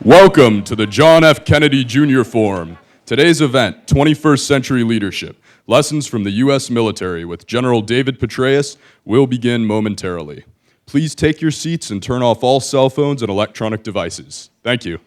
Welcome to the John F. Kennedy Jr. Forum. Today's event, 21st Century Leadership, Lessons from the U.S. Military with General David Petraeus, will begin momentarily. Please take your seats and turn off all cell phones and electronic devices. Thank you.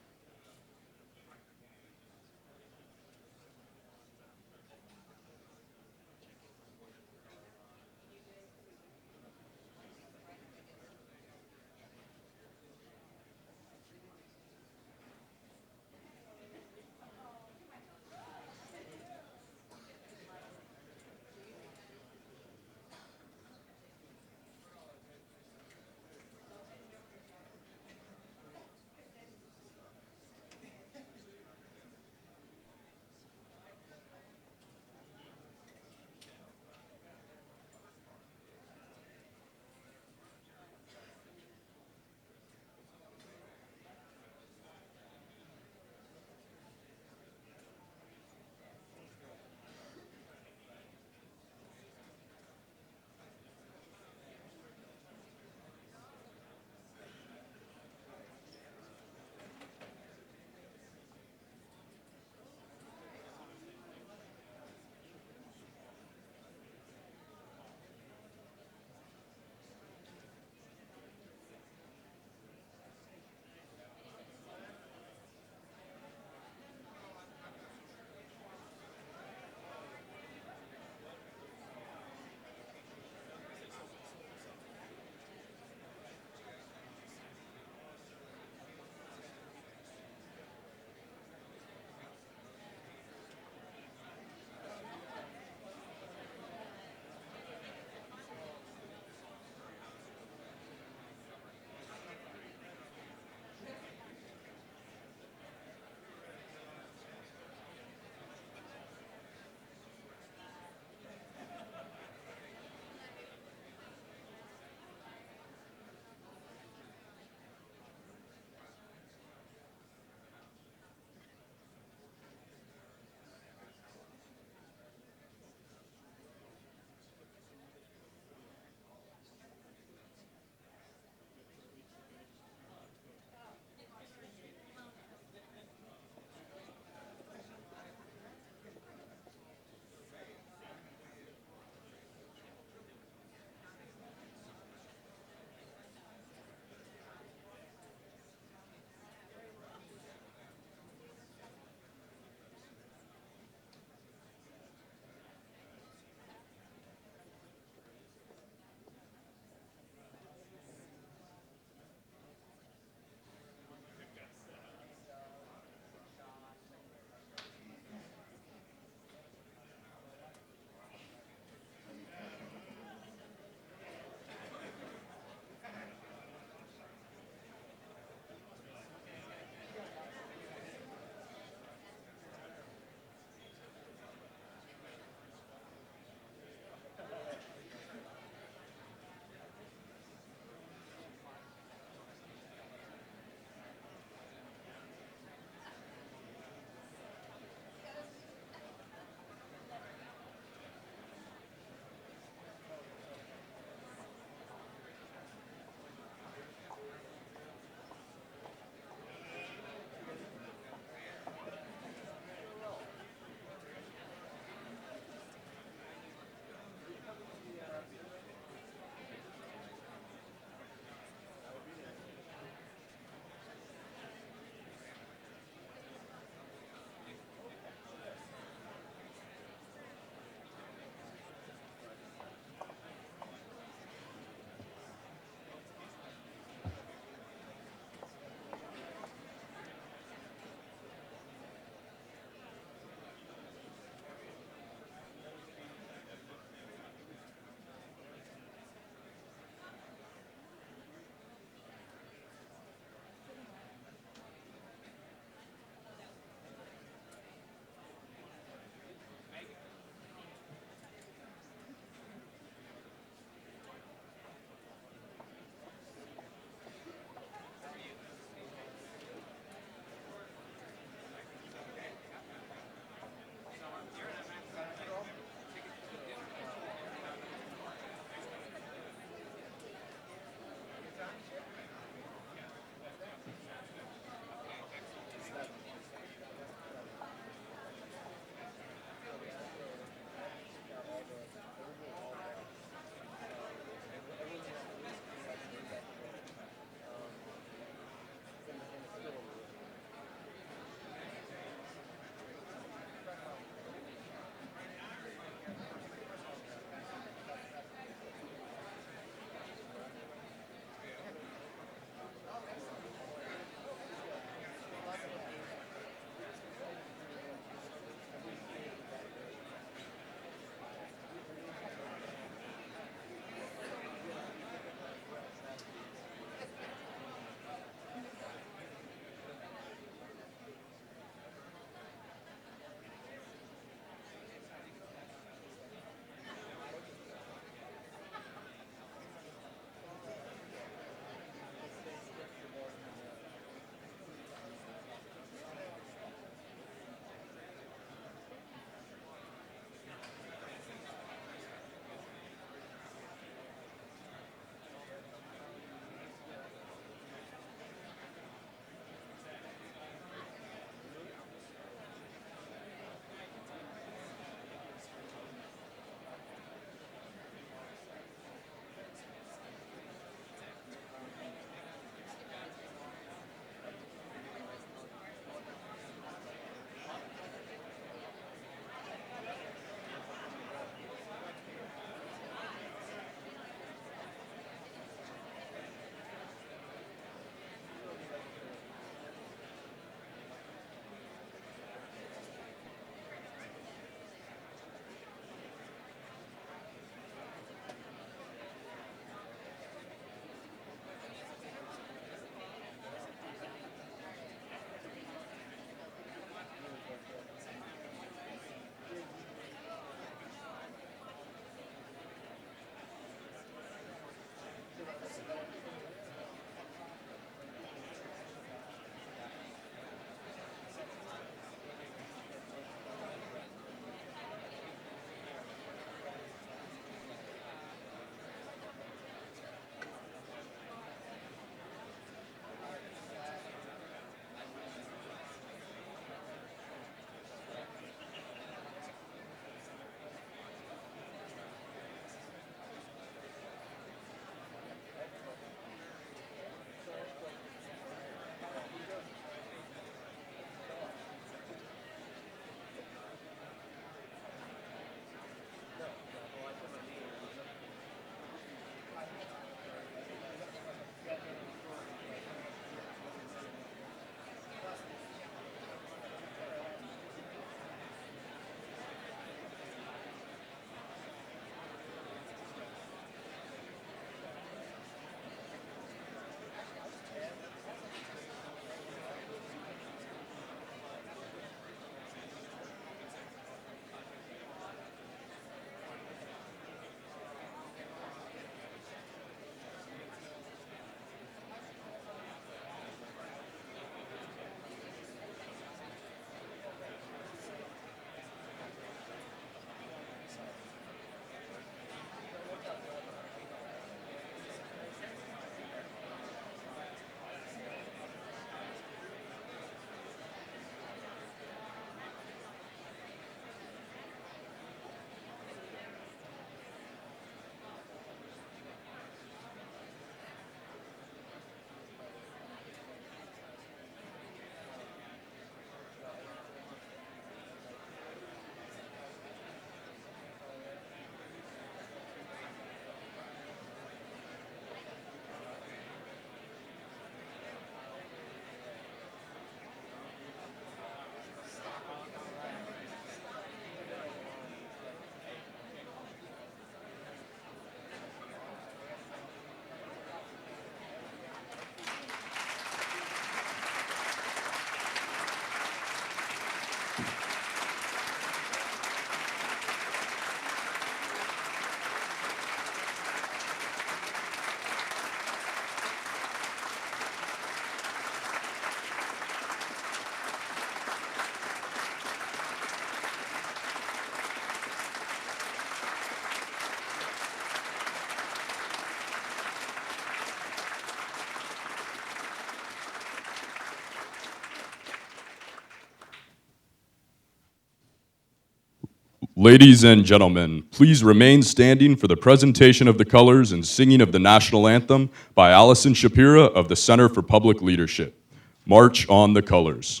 Ladies and gentlemen, please remain standing for the presentation of the colors and singing of the national anthem by Allison Shapira of the Center for Public Leadership. March on the colors.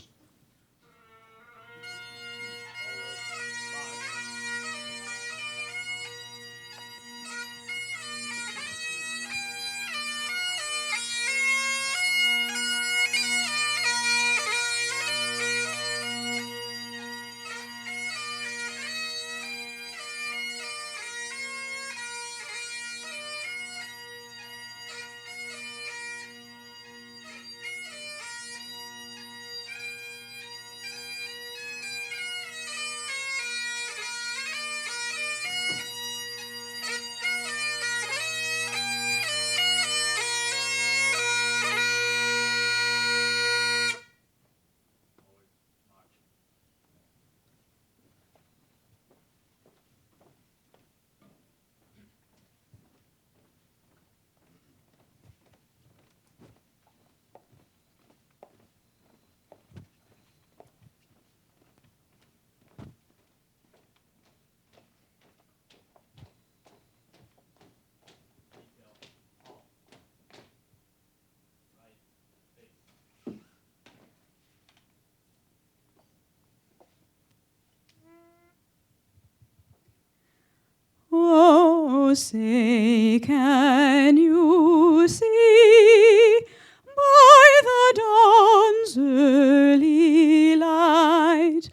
Oh, say, can you see by the dawn's early light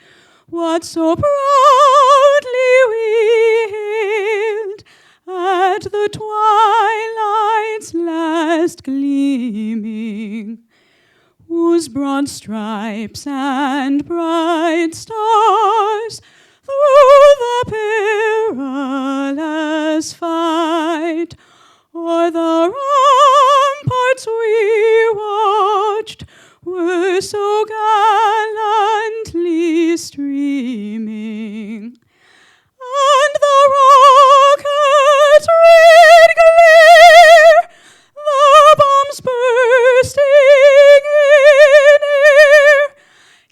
what so proudly we hailed at the twilight's last gleaming, whose broad stripes and bright stars through the perilous fight o'er the ramparts we watched were so gallantly streaming, and the rocket's red glare, the bombs bursting in air,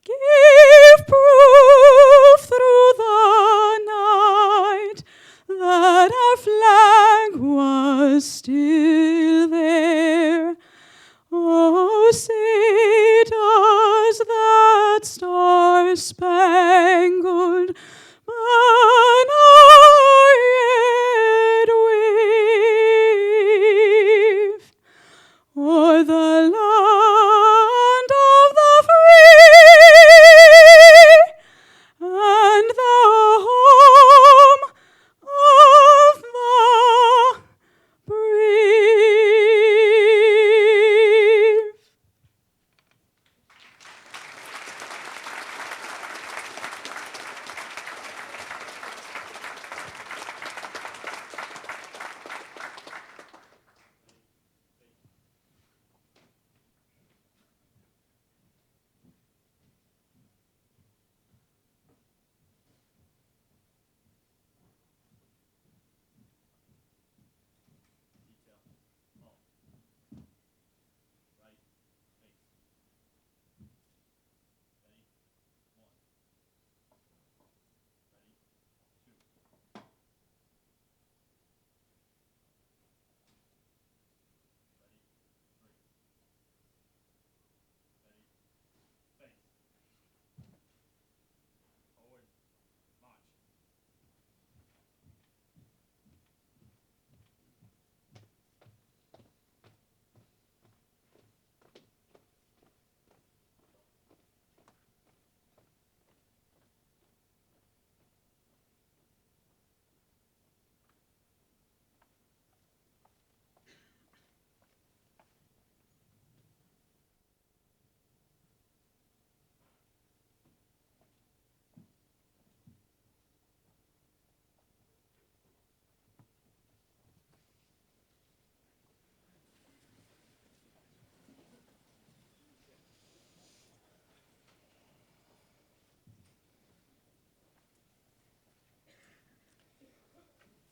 gave proof through the night that our flag was still there. Oh, say does that star-spangled banner yet wave o'er the land of the free and the home of the brave?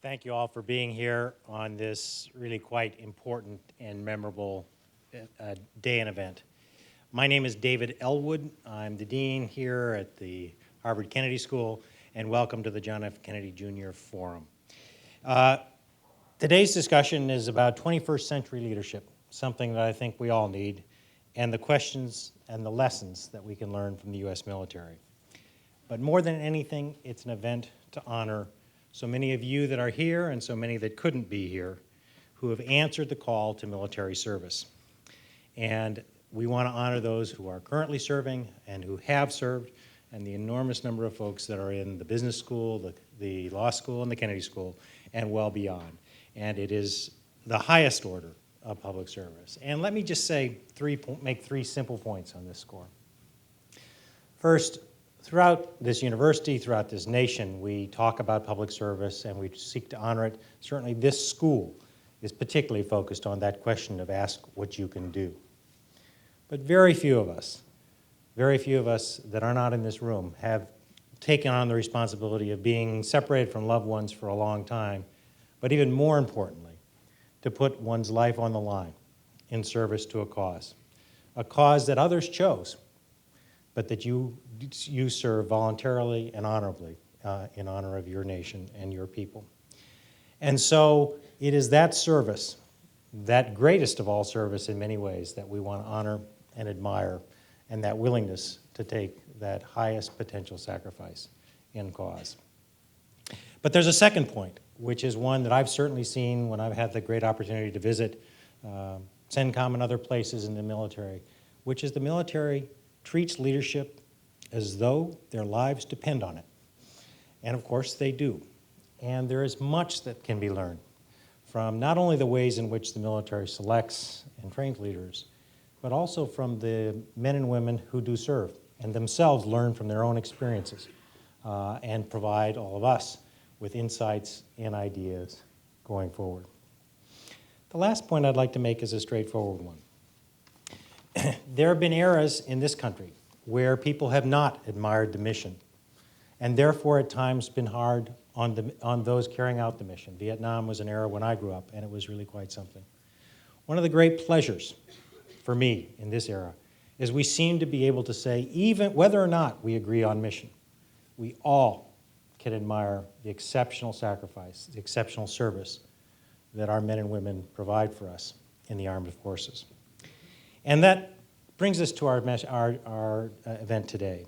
Thank you all for being here on this really quite important and memorable day and event. My name is David Elwood. I'm the dean here at the Harvard Kennedy School, and welcome to the John F. Kennedy Jr. Forum. Today's discussion is about 21st century leadership, something that I think we all need, and the questions and the lessons that we can learn from the U.S. military. But more than anything, it's an event to honor so many of you that are here and so many that couldn't be here who have answered the call to military service. And we want to honor those who are currently serving and who have served, and the enormous number of folks that are in the business school, the law school, and the Kennedy School, and well beyond. And it is the highest order of public service. And let me just say make three simple points on this score. First, throughout this university, throughout this nation, we talk about public service and we seek to honor it. Certainly this school is particularly focused on that question of ask what you can do. But very few of us that are not in this room have taken on the responsibility of being separated from loved ones for a long time, but even more importantly, to put one's life on the line in service to a cause that others chose, but that you serve voluntarily and honorably in honor of your nation and your people. And so it is that service, that greatest of all service in many ways, that we want to honor and admire, and that willingness to take that highest potential sacrifice in cause. But there's a second point, which is one that I've certainly seen when I've had the great opportunity to visit CENTCOM and other places in the military, which is the military treats leadership as though their lives depend on it. And of course they do. And there is much that can be learned from not only the ways in which the military selects and trains leaders, but also from the men and women who do serve and themselves learn from their own experiences and provide all of us with insights and ideas going forward. The last point I'd like to make is a straightforward one. There have been eras in this country where people have not admired the mission, and therefore at times been hard on those carrying out the mission. Vietnam was an era when I grew up, and it was really quite something. One of the great pleasures for me in this era is we seem to be able to say, even whether or not we agree on mission, we all can admire the exceptional sacrifice, the exceptional service that our men and women provide for us in the armed forces. And that brings us to our event today.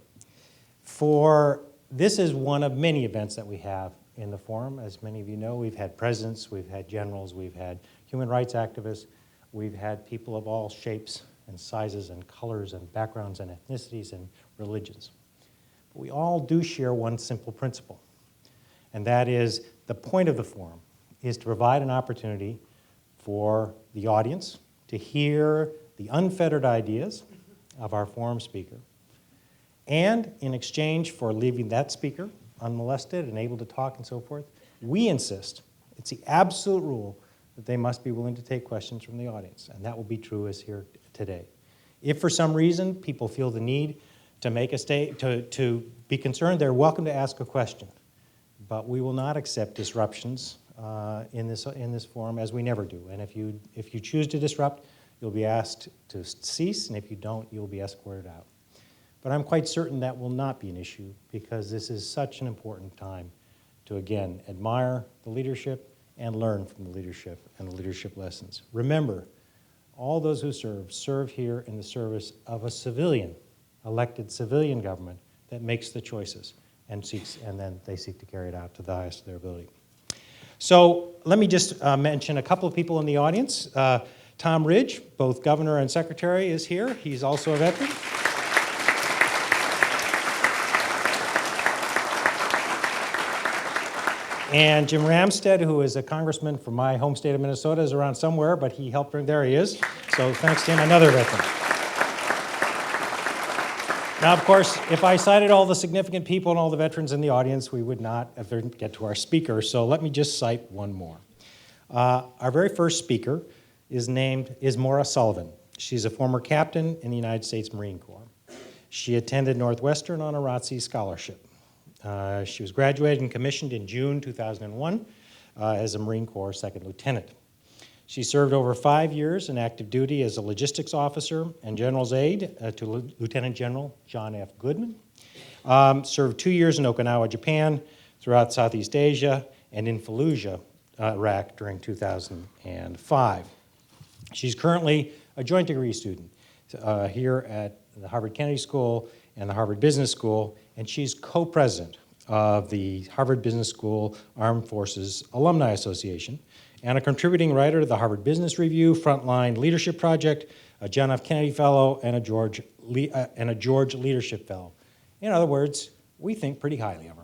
This is one of many events that we have in the forum. As many of you know, we've had presidents, we've had generals, we've had human rights activists, we've had people of all shapes and sizes and colors and backgrounds and ethnicities and religions. But we all do share one simple principle, and that is the point of the forum is to provide an opportunity for the audience to hear the unfettered ideas of our forum speaker, and in exchange for leaving that speaker unmolested and able to talk and so forth, we insist, it's the absolute rule, that they must be willing to take questions from the audience, and that will be true as here today. If for some reason people feel the need to make to be concerned, they're welcome to ask a question, but we will not accept disruptions in this forum, as we never do. And if you choose to disrupt, you'll be asked to cease, and if you don't, you'll be escorted out. But I'm quite certain that will not be an issue, because this is such an important time to, again, admire the leadership and learn from the leadership and the leadership lessons. Remember, all those who serve here in the service of a civilian, elected civilian government that makes the choices and then they seek to carry it out to the highest of their ability. So let me just mention a couple of people in the audience. Tom Ridge, both governor and secretary, is here. He's also a veteran. And Jim Ramstad, who is a congressman from my home state of Minnesota, is around somewhere, but he helped bring, there he is. So thanks to him, another veteran. Now, of course, if I cited all the significant people and all the veterans in the audience, we would not get to our speaker, so let me just cite one more. Our very first speaker is Maura Sullivan. She's a former captain in the United States Marine Corps. She attended Northwestern on a ROTC scholarship. She was graduated and commissioned in June 2001 as a Marine Corps second lieutenant. She served over 5 years in active duty as a logistics officer and general's aide to Lieutenant General John F. Goodman. Served 2 years in Okinawa, Japan, throughout Southeast Asia, and in Fallujah, Iraq during 2005. She's currently a joint degree student here at the Harvard Kennedy School and the Harvard Business School, and she's co-president of the Harvard Business School Armed Forces Alumni Association, and a contributing writer to the Harvard Business Review, Frontline Leadership Project, a John F. Kennedy Fellow, and a George Leadership Fellow. In other words, we think pretty highly of her.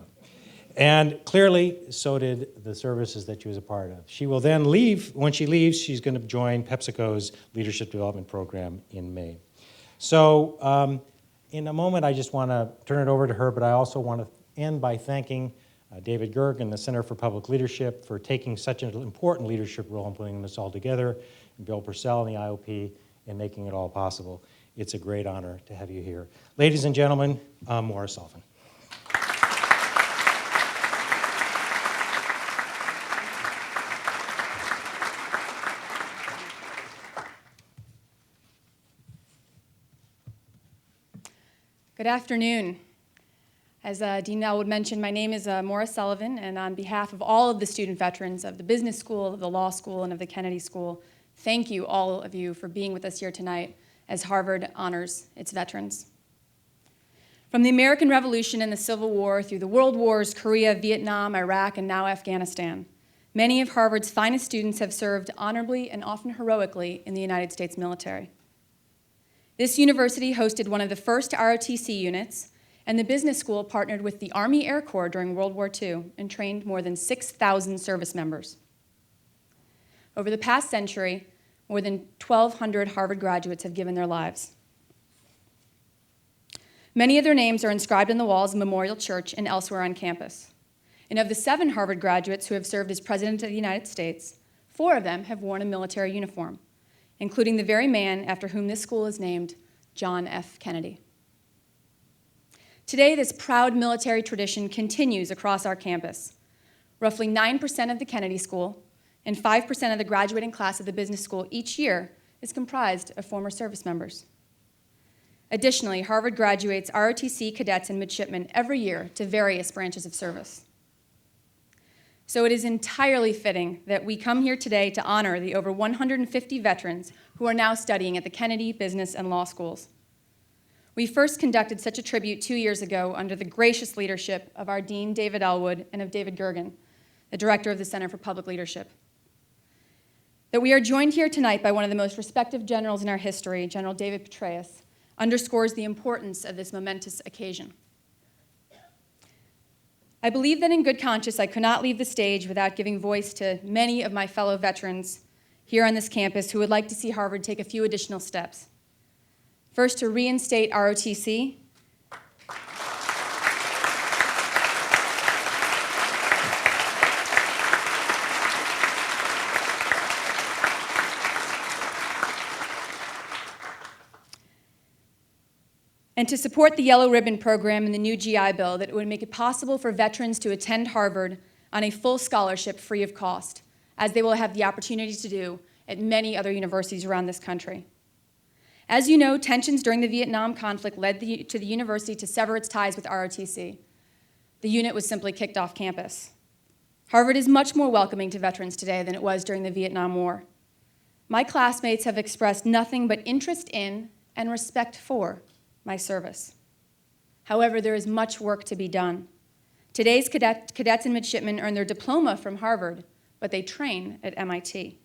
And clearly, so did the services that she was a part of. She will then leave. When she leaves, she's going to join PepsiCo's Leadership Development Program in May. So in a moment, I just want to turn it over to her, but I also want to end by thanking David Gergen, the Center for Public Leadership, for taking such an important leadership role in putting this all together, and Bill Purcell and the IOP in making it all possible. It's a great honor to have you here. Ladies and gentlemen, Maura Sullivan. Good afternoon. As Dean Elwood mentioned, my name is Maura Sullivan, and on behalf of all of the student veterans of the Business School, of the Law School, and of the Kennedy School, thank you, all of you, for being with us here tonight as Harvard honors its veterans. From the American Revolution and the Civil War through the World Wars, Korea, Vietnam, Iraq, and now Afghanistan, many of Harvard's finest students have served honorably and often heroically in the United States military. This university hosted one of the first ROTC units, and the business school partnered with the Army Air Corps during World War II and trained more than 6,000 service members. Over the past century, more than 1,200 Harvard graduates have given their lives. Many of their names are inscribed on the walls of Memorial Church and elsewhere on campus. And of the 7 Harvard graduates who have served as President of the United States, 4 of them have worn a military uniform, including the very man after whom this school is named, John F. Kennedy. Today, this proud military tradition continues across our campus. Roughly 9% of the Kennedy School and 5% of the graduating class of the business school each year is comprised of former service members. Additionally, Harvard graduates ROTC cadets and midshipmen every year to various branches of service. So it is entirely fitting that we come here today to honor the over 150 veterans who are now studying at the Kennedy Business and Law Schools. We first conducted such a tribute 2 years ago under the gracious leadership of our Dean, David Elwood, and of David Gergen, the director of the Center for Public Leadership. That we are joined here tonight by one of the most respected generals in our history, General David Petraeus, underscores the importance of this momentous occasion. I believe that in good conscience I could not leave the stage without giving voice to many of my fellow veterans here on this campus who would like to see Harvard take a few additional steps. First, to reinstate ROTC, and to support the Yellow Ribbon program and the new GI Bill that would make it possible for veterans to attend Harvard on a full scholarship free of cost, as they will have the opportunity to do at many other universities around this country. As you know, tensions during the Vietnam conflict led to the university to sever its ties with ROTC. The unit was simply kicked off campus. Harvard is much more welcoming to veterans today than it was during the Vietnam War. My classmates have expressed nothing but interest in and respect for my service. However, there is much work to be done. Today's cadets and midshipmen earn their diploma from Harvard, but they train at MIT.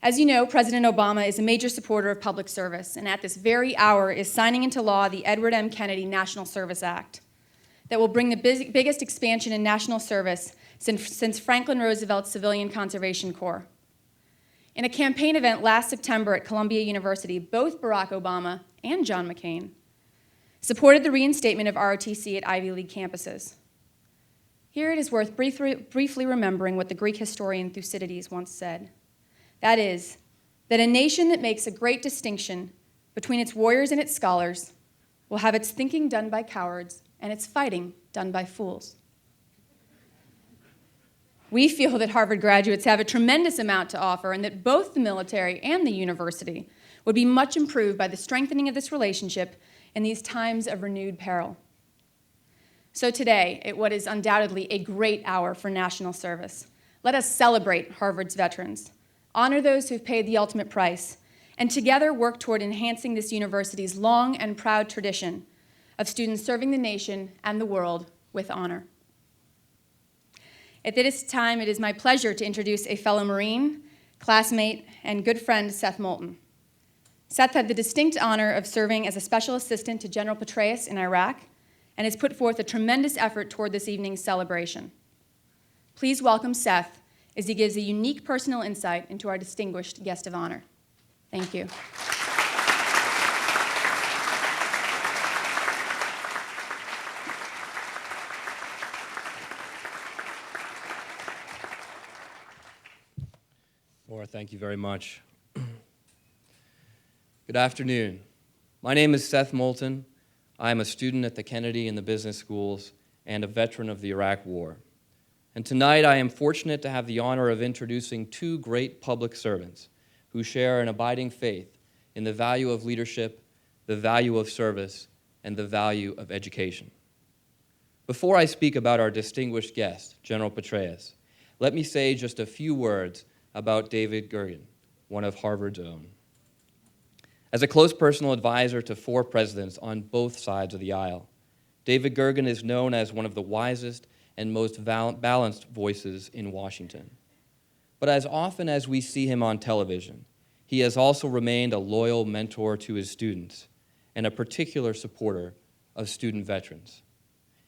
As you know, President Obama is a major supporter of public service, and at this very hour is signing into law the Edward M. Kennedy National Service Act that will bring the biggest expansion in national service since Franklin Roosevelt's Civilian Conservation Corps. In a campaign event last September at Columbia University, both Barack Obama and John McCain supported the reinstatement of ROTC at Ivy League campuses. Here it is worth briefly remembering what the Greek historian Thucydides once said. That is, that a nation that makes a great distinction between its warriors and its scholars will have its thinking done by cowards and its fighting done by fools. We feel that Harvard graduates have a tremendous amount to offer and that both the military and the university would be much improved by the strengthening of this relationship in these times of renewed peril. So today, at what is undoubtedly a great hour for national service, let us celebrate Harvard's veterans, honor those who've paid the ultimate price, and together work toward enhancing this university's long and proud tradition of students serving the nation and the world with honor. At this time, it is my pleasure to introduce a fellow Marine, classmate, and good friend, Seth Moulton. Seth had the distinct honor of serving as a special assistant to General Petraeus in Iraq and has put forth a tremendous effort toward this evening's celebration. Please welcome Seth as he gives a unique personal insight into our distinguished guest of honor. Thank you. Maura, thank you very much. Good afternoon. My name is Seth Moulton. I am a student at the Kennedy and the business schools and a veteran of the Iraq War. And tonight I am fortunate to have the honor of introducing two great public servants who share an abiding faith in the value of leadership, the value of service, and the value of education. Before I speak about our distinguished guest, General Petraeus, let me say just a few words about David Gergen, one of Harvard's own. As a close personal advisor to 4 presidents on both sides of the aisle, David Gergen is known as one of the wisest and most balanced voices in Washington. But as often as we see him on television, he has also remained a loyal mentor to his students and a particular supporter of student veterans.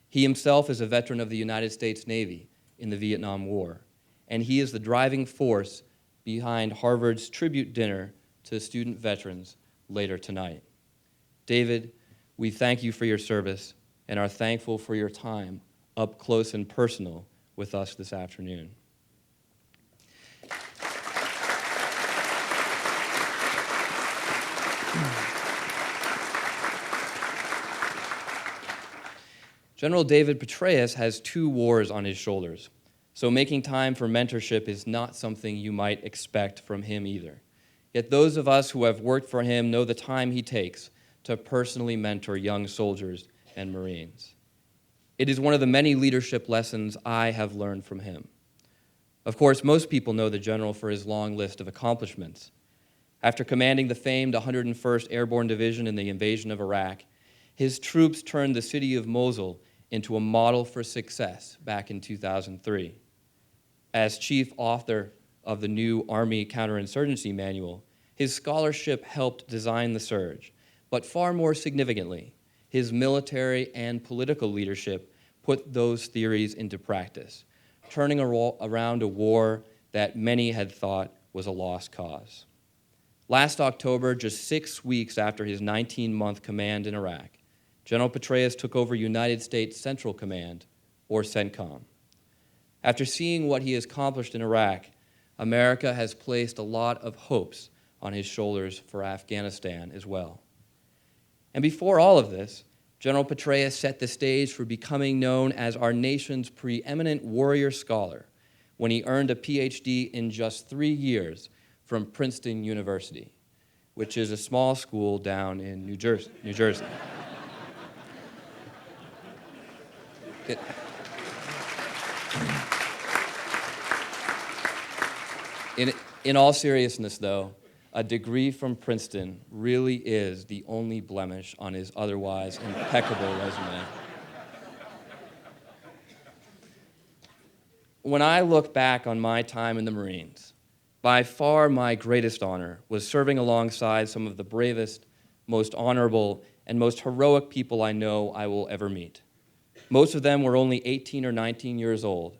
He himself is a veteran of the United States Navy in the Vietnam War, and he is the driving force behind Harvard's tribute dinner to student veterans later tonight. David, we thank you for your service and are thankful for your time up close and personal with us this afternoon. General David Petraeus has 2 wars on his shoulders, so making time for mentorship is not something you might expect from him either. Yet those of us who have worked for him know the time he takes to personally mentor young soldiers and Marines. It is one of the many leadership lessons I have learned from him. Of course, most people know the general for his long list of accomplishments. After commanding the famed 101st Airborne Division in the invasion of Iraq, his troops turned the city of Mosul into a model for success back in 2003. As chief author of the new Army Counterinsurgency Manual, his scholarship helped design the surge, but far more significantly, his military and political leadership put those theories into practice, turning around a war that many had thought was a lost cause. Last October, just 6 weeks after his 19-month command in Iraq, General Petraeus took over United States Central Command, or CENTCOM. After seeing what he has accomplished in Iraq, America has placed a lot of hopes on his shoulders for Afghanistan as well. And before all of this, General Petraeus set the stage for becoming known as our nation's preeminent warrior scholar when he earned a PhD in just 3 years from Princeton University, which is a small school down in New Jersey. In all seriousness, though, a degree from Princeton really is the only blemish on his otherwise impeccable resume. When I look back on my time in the Marines, by far my greatest honor was serving alongside some of the bravest, most honorable, and most heroic people I know I will ever meet. Most of them were only 18 or 19 years old,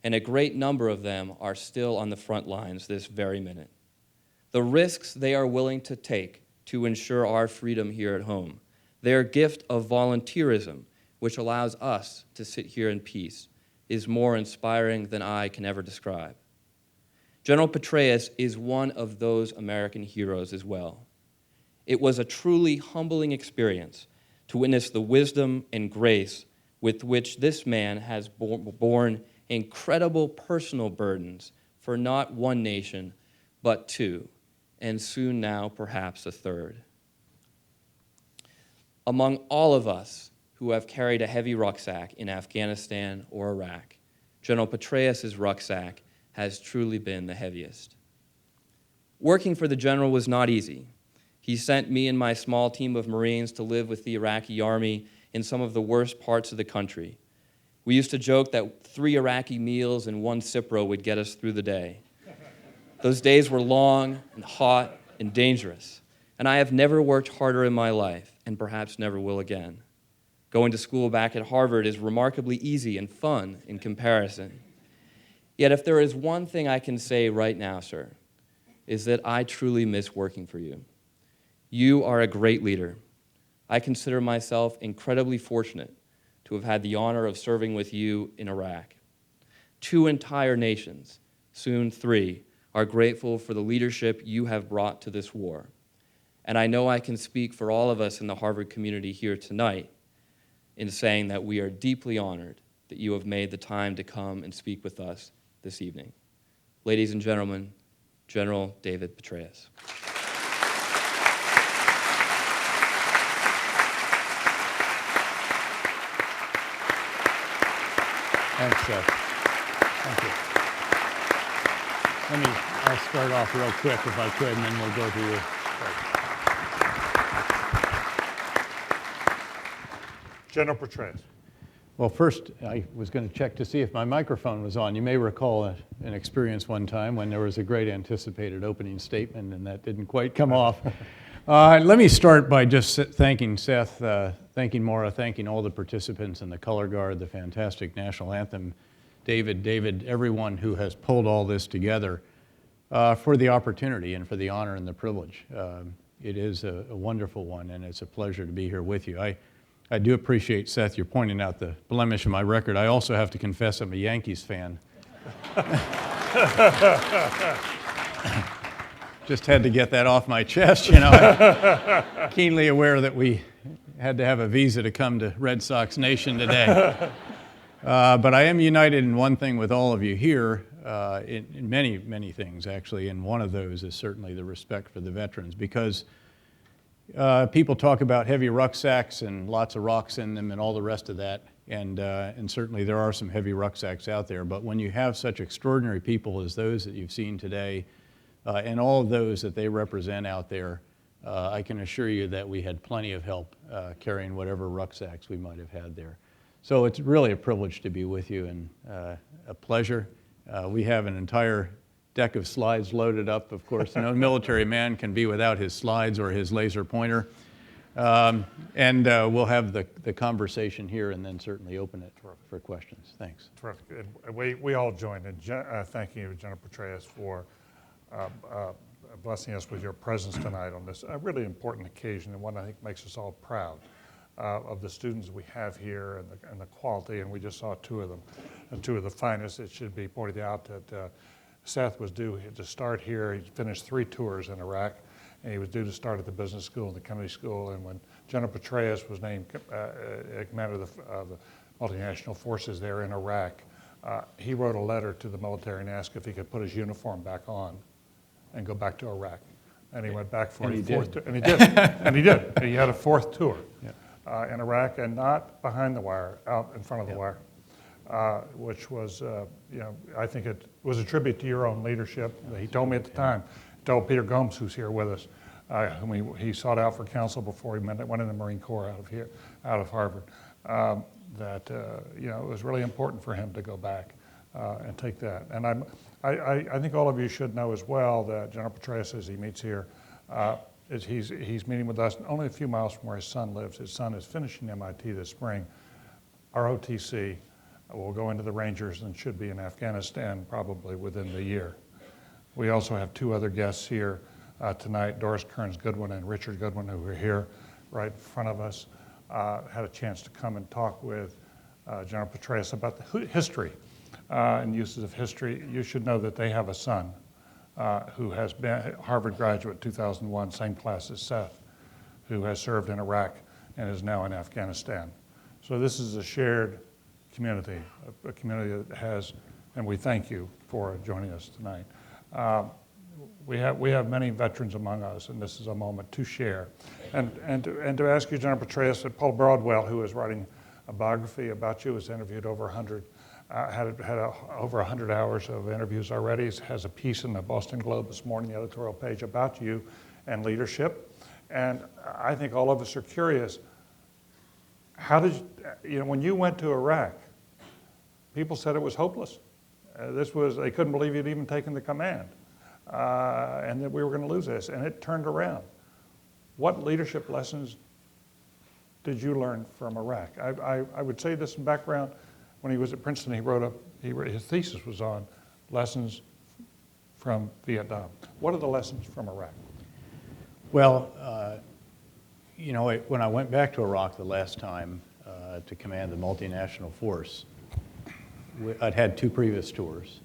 and a great number of them are still on the front lines this very minute. The risks they are willing to take to ensure our freedom here at home, their gift of volunteerism, which allows us to sit here in peace, is more inspiring than I can ever describe. General Petraeus is one of those American heroes as well. It was a truly humbling experience to witness the wisdom and grace with which this man has borne incredible personal burdens for not one nation, but 2, and soon now perhaps a 3rd. Among all of us who have carried a heavy rucksack in Afghanistan or Iraq, General Petraeus' rucksack has truly been the heaviest. Working for the general was not easy. He sent me and my small team of Marines to live with the Iraqi army in some of the worst parts of the country. We used to joke that 3 Iraqi meals and 1 Cipro would get us through the day. Those days were long and hot and dangerous, and I have never worked harder in my life, and perhaps never will again. Going to school back at Harvard is remarkably easy and fun in comparison. Yet if there is one thing I can say right now, sir, is that I truly miss working for you. You are a great leader. I consider myself incredibly fortunate to have had the honor of serving with you in Iraq. 2 entire nations, soon 3, are grateful for the leadership you have brought to this war. And I know I can speak for all of us in the Harvard community here tonight in saying that we are deeply honored that you have made the time to come and speak with us this evening. Ladies and gentlemen, General David Petraeus. Thanks, Seth. Thank you. I'll start off real quick if I could, and then we'll go to you. General Petraeus. Well, first, I was going to check to see if my microphone was on. You may recall an experience one time when there was a great anticipated opening statement, and that didn't quite come off. Let me start by just thanking Seth, thanking Maura, thanking all the participants in the Color Guard, the fantastic national anthem, David, everyone who has pulled all this together for the opportunity and for the honor and the privilege. It is a wonderful one, and it's a pleasure to be here with you. I do appreciate, Seth, you're pointing out the blemish in my record. I also have to confess I'm a Yankees fan. Just had to get that off my chest, you know. I'm keenly aware that we had to have a visa to come to Red Sox Nation today. But I am united in one thing with all of you here, in many, many things, actually, and one of those is certainly the respect for the veterans, because people talk about heavy rucksacks and lots of rocks in them and all the rest of that, and certainly there are some heavy rucksacks out there, but when you have such extraordinary people as those that you've seen today, and all of those that they represent out there, I can assure you that we had plenty of help carrying whatever rucksacks we might have had there. So it's really a privilege to be with you and a pleasure. We have an entire deck of slides loaded up. Of course, no military man can be without his slides or his laser pointer. And we'll have the conversation here and then certainly open it for questions. Thanks. Terrific. And we all join in thanking you, General Petraeus, for blessing us with your presence tonight on this really important occasion, and one I think makes us all proud of the students we have here and the quality, and we just saw 2 of them, and 2 of the finest. It should be pointed out that Seth was due to start here. He finished 3 tours in Iraq, and he was due to start at the business school and the Kennedy School, and when General Petraeus was named commander of the multinational forces there in Iraq, he wrote a letter to the military and asked if he could put his uniform back on and go back to Iraq. And he went back for a 4th tour. And he did. And he did. He had a 4th tour in Iraq, and not behind the wire, out in front of the wire, which was, I think it was a tribute to your own leadership. He told me at the time, he told Peter Gomes, who's here with us, whom he sought out for counsel before he went in the Marine Corps out of Harvard, that it was really important for him to go back and take that. And I think all of you should know as well that General Petraeus, as he meets here, he's meeting with us only a few miles from where his son lives. His son is finishing MIT this spring. Our OTC will go into the Rangers and should be in Afghanistan probably within the year. We also have 2 other guests here tonight, Doris Kearns-Goodwin and Richard Goodwin, who are here right in front of us. Had a chance to come and talk with General Petraeus about the history and uses of history. You should know that they have a son who has been a Harvard graduate, 2001, same class as Seth, who has served in Iraq and is now in Afghanistan. So this is a shared community, a community that has, and we thank you for joining us tonight. we have many veterans among us, and this is a moment to share. And to ask you, General Petraeus, that Paul Broadwell, who is writing a biography about you, has interviewed over 100, over 100 hours of interviews already. He has a piece in the Boston Globe this morning, the editorial page, about you and leadership. And I think all of us are curious, how did when you went to Iraq, people said it was hopeless. They couldn't believe you'd even taken the command, and that we were going to lose this, and it turned around. What leadership lessons did you learn from Iraq? I would say this in background. When he was at Princeton, his thesis was on lessons from Vietnam. What are the lessons from Iraq? Well, when I went back to Iraq the last time to command the multinational force, I'd had 2 previous tours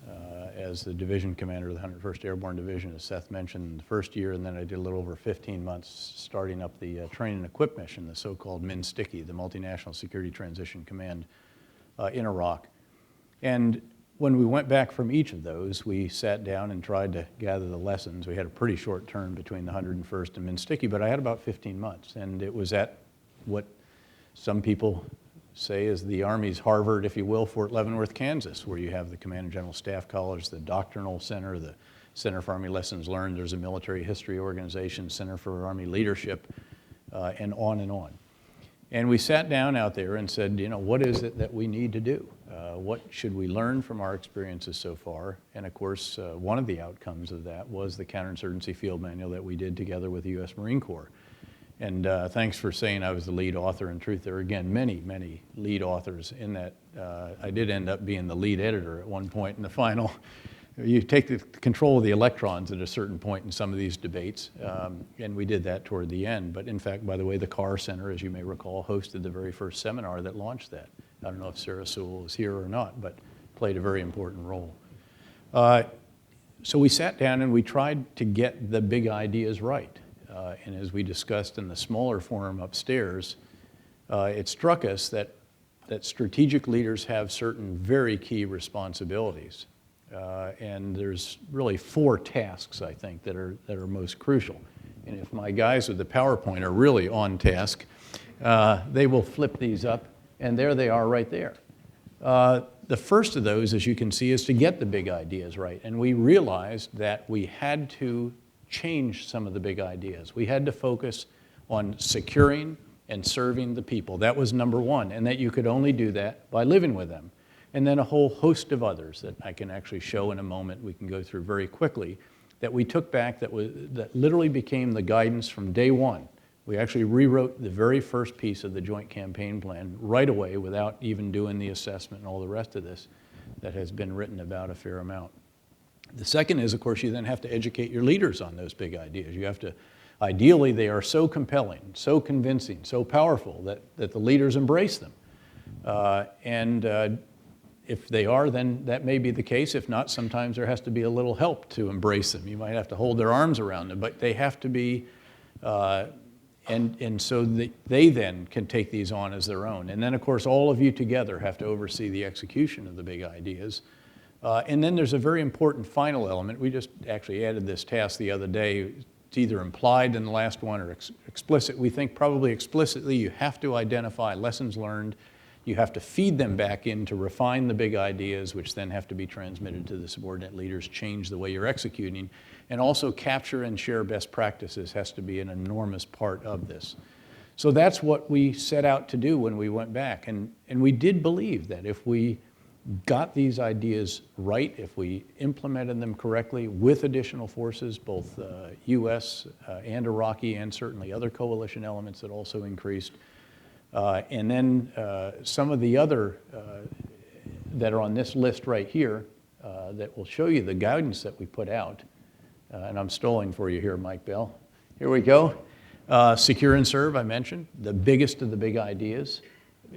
as the division commander of the 101st Airborne Division, as Seth mentioned, the first year, and then I did a little over 15 months starting up the train and equip mission, the so-called MNSTICI, the Multinational Security Transition Command in Iraq. And when we went back from each of those, we sat down and tried to gather the lessons. We had a pretty short term between the 101st and MNSTICI, but I had about 15 months, and it was at what some people say is the Army's Harvard, if you will, Fort Leavenworth, Kansas, where you have the Command and General Staff College, the Doctrinal Center, the Center for Army Lessons Learned. There's a military history organization, Center for Army Leadership, and on and on. And we sat down out there and said, what is it that we need to do? What should we learn from our experiences so far? And of course, one of the outcomes of that was the Counterinsurgency Field Manual that we did together with the U.S. Marine Corps. And thanks for saying I was the lead author. In truth, there are, again, many, many lead authors in that. I did end up being the lead editor at one point in the final. You take the control of the electrons at a certain point in some of these debates, and we did that toward the end. But in fact, by the way, the Carr Center, as you may recall, hosted the very first seminar that launched that. I don't know if Sarah Sewell is here or not, but played a very important role. So we sat down and we tried to get the big ideas right. And as we discussed in the smaller forum upstairs, it struck us that strategic leaders have certain very key responsibilities. And there's really 4 tasks, I think, that are most crucial. And if my guys with the PowerPoint are really on task, they will flip these up, and there they are right there. The first of those, as you can see, is to get the big ideas right. And we realized that we had to change some of the big ideas. We had to focus on securing and serving the people. That was number 1, and that you could only do that by living with them. And then a whole host of others that I can actually show in a moment, we can go through very quickly, that we took back that literally became the guidance from day 1. We actually rewrote the very first piece of the Joint Campaign Plan right away without even doing the assessment and all the rest of this that has been written about a fair amount. The second is, of course, you then have to educate your leaders on those big ideas. You have to, ideally, they are so compelling, so convincing, so powerful that the leaders embrace them. If they are, then that may be the case. If not, sometimes there has to be a little help to embrace them. You might have to hold their arms around them, but they have to be, and so they then can take these on as their own. And then, of course, all of you together have to oversee the execution of the big ideas. And then there's a very important final element. We just actually added this task the other day. It's either implied in the last one or explicit. We think probably explicitly you have to identify lessons learned. You have to feed them back in to refine the big ideas, which then have to be transmitted to the subordinate leaders, change the way you're executing, and also capture and share best practices has to be an enormous part of this. So that's what we set out to do when we went back. And we did believe that if we got these ideas right, if we implemented them correctly with additional forces, both U.S. And Iraqi, and certainly other coalition elements that also increased, and then some of the other that are on this list right here that will show you the guidance that we put out. And I'm stalling for you here, Mike Bell. Here we go. Secure and serve, I mentioned, the biggest of the big ideas.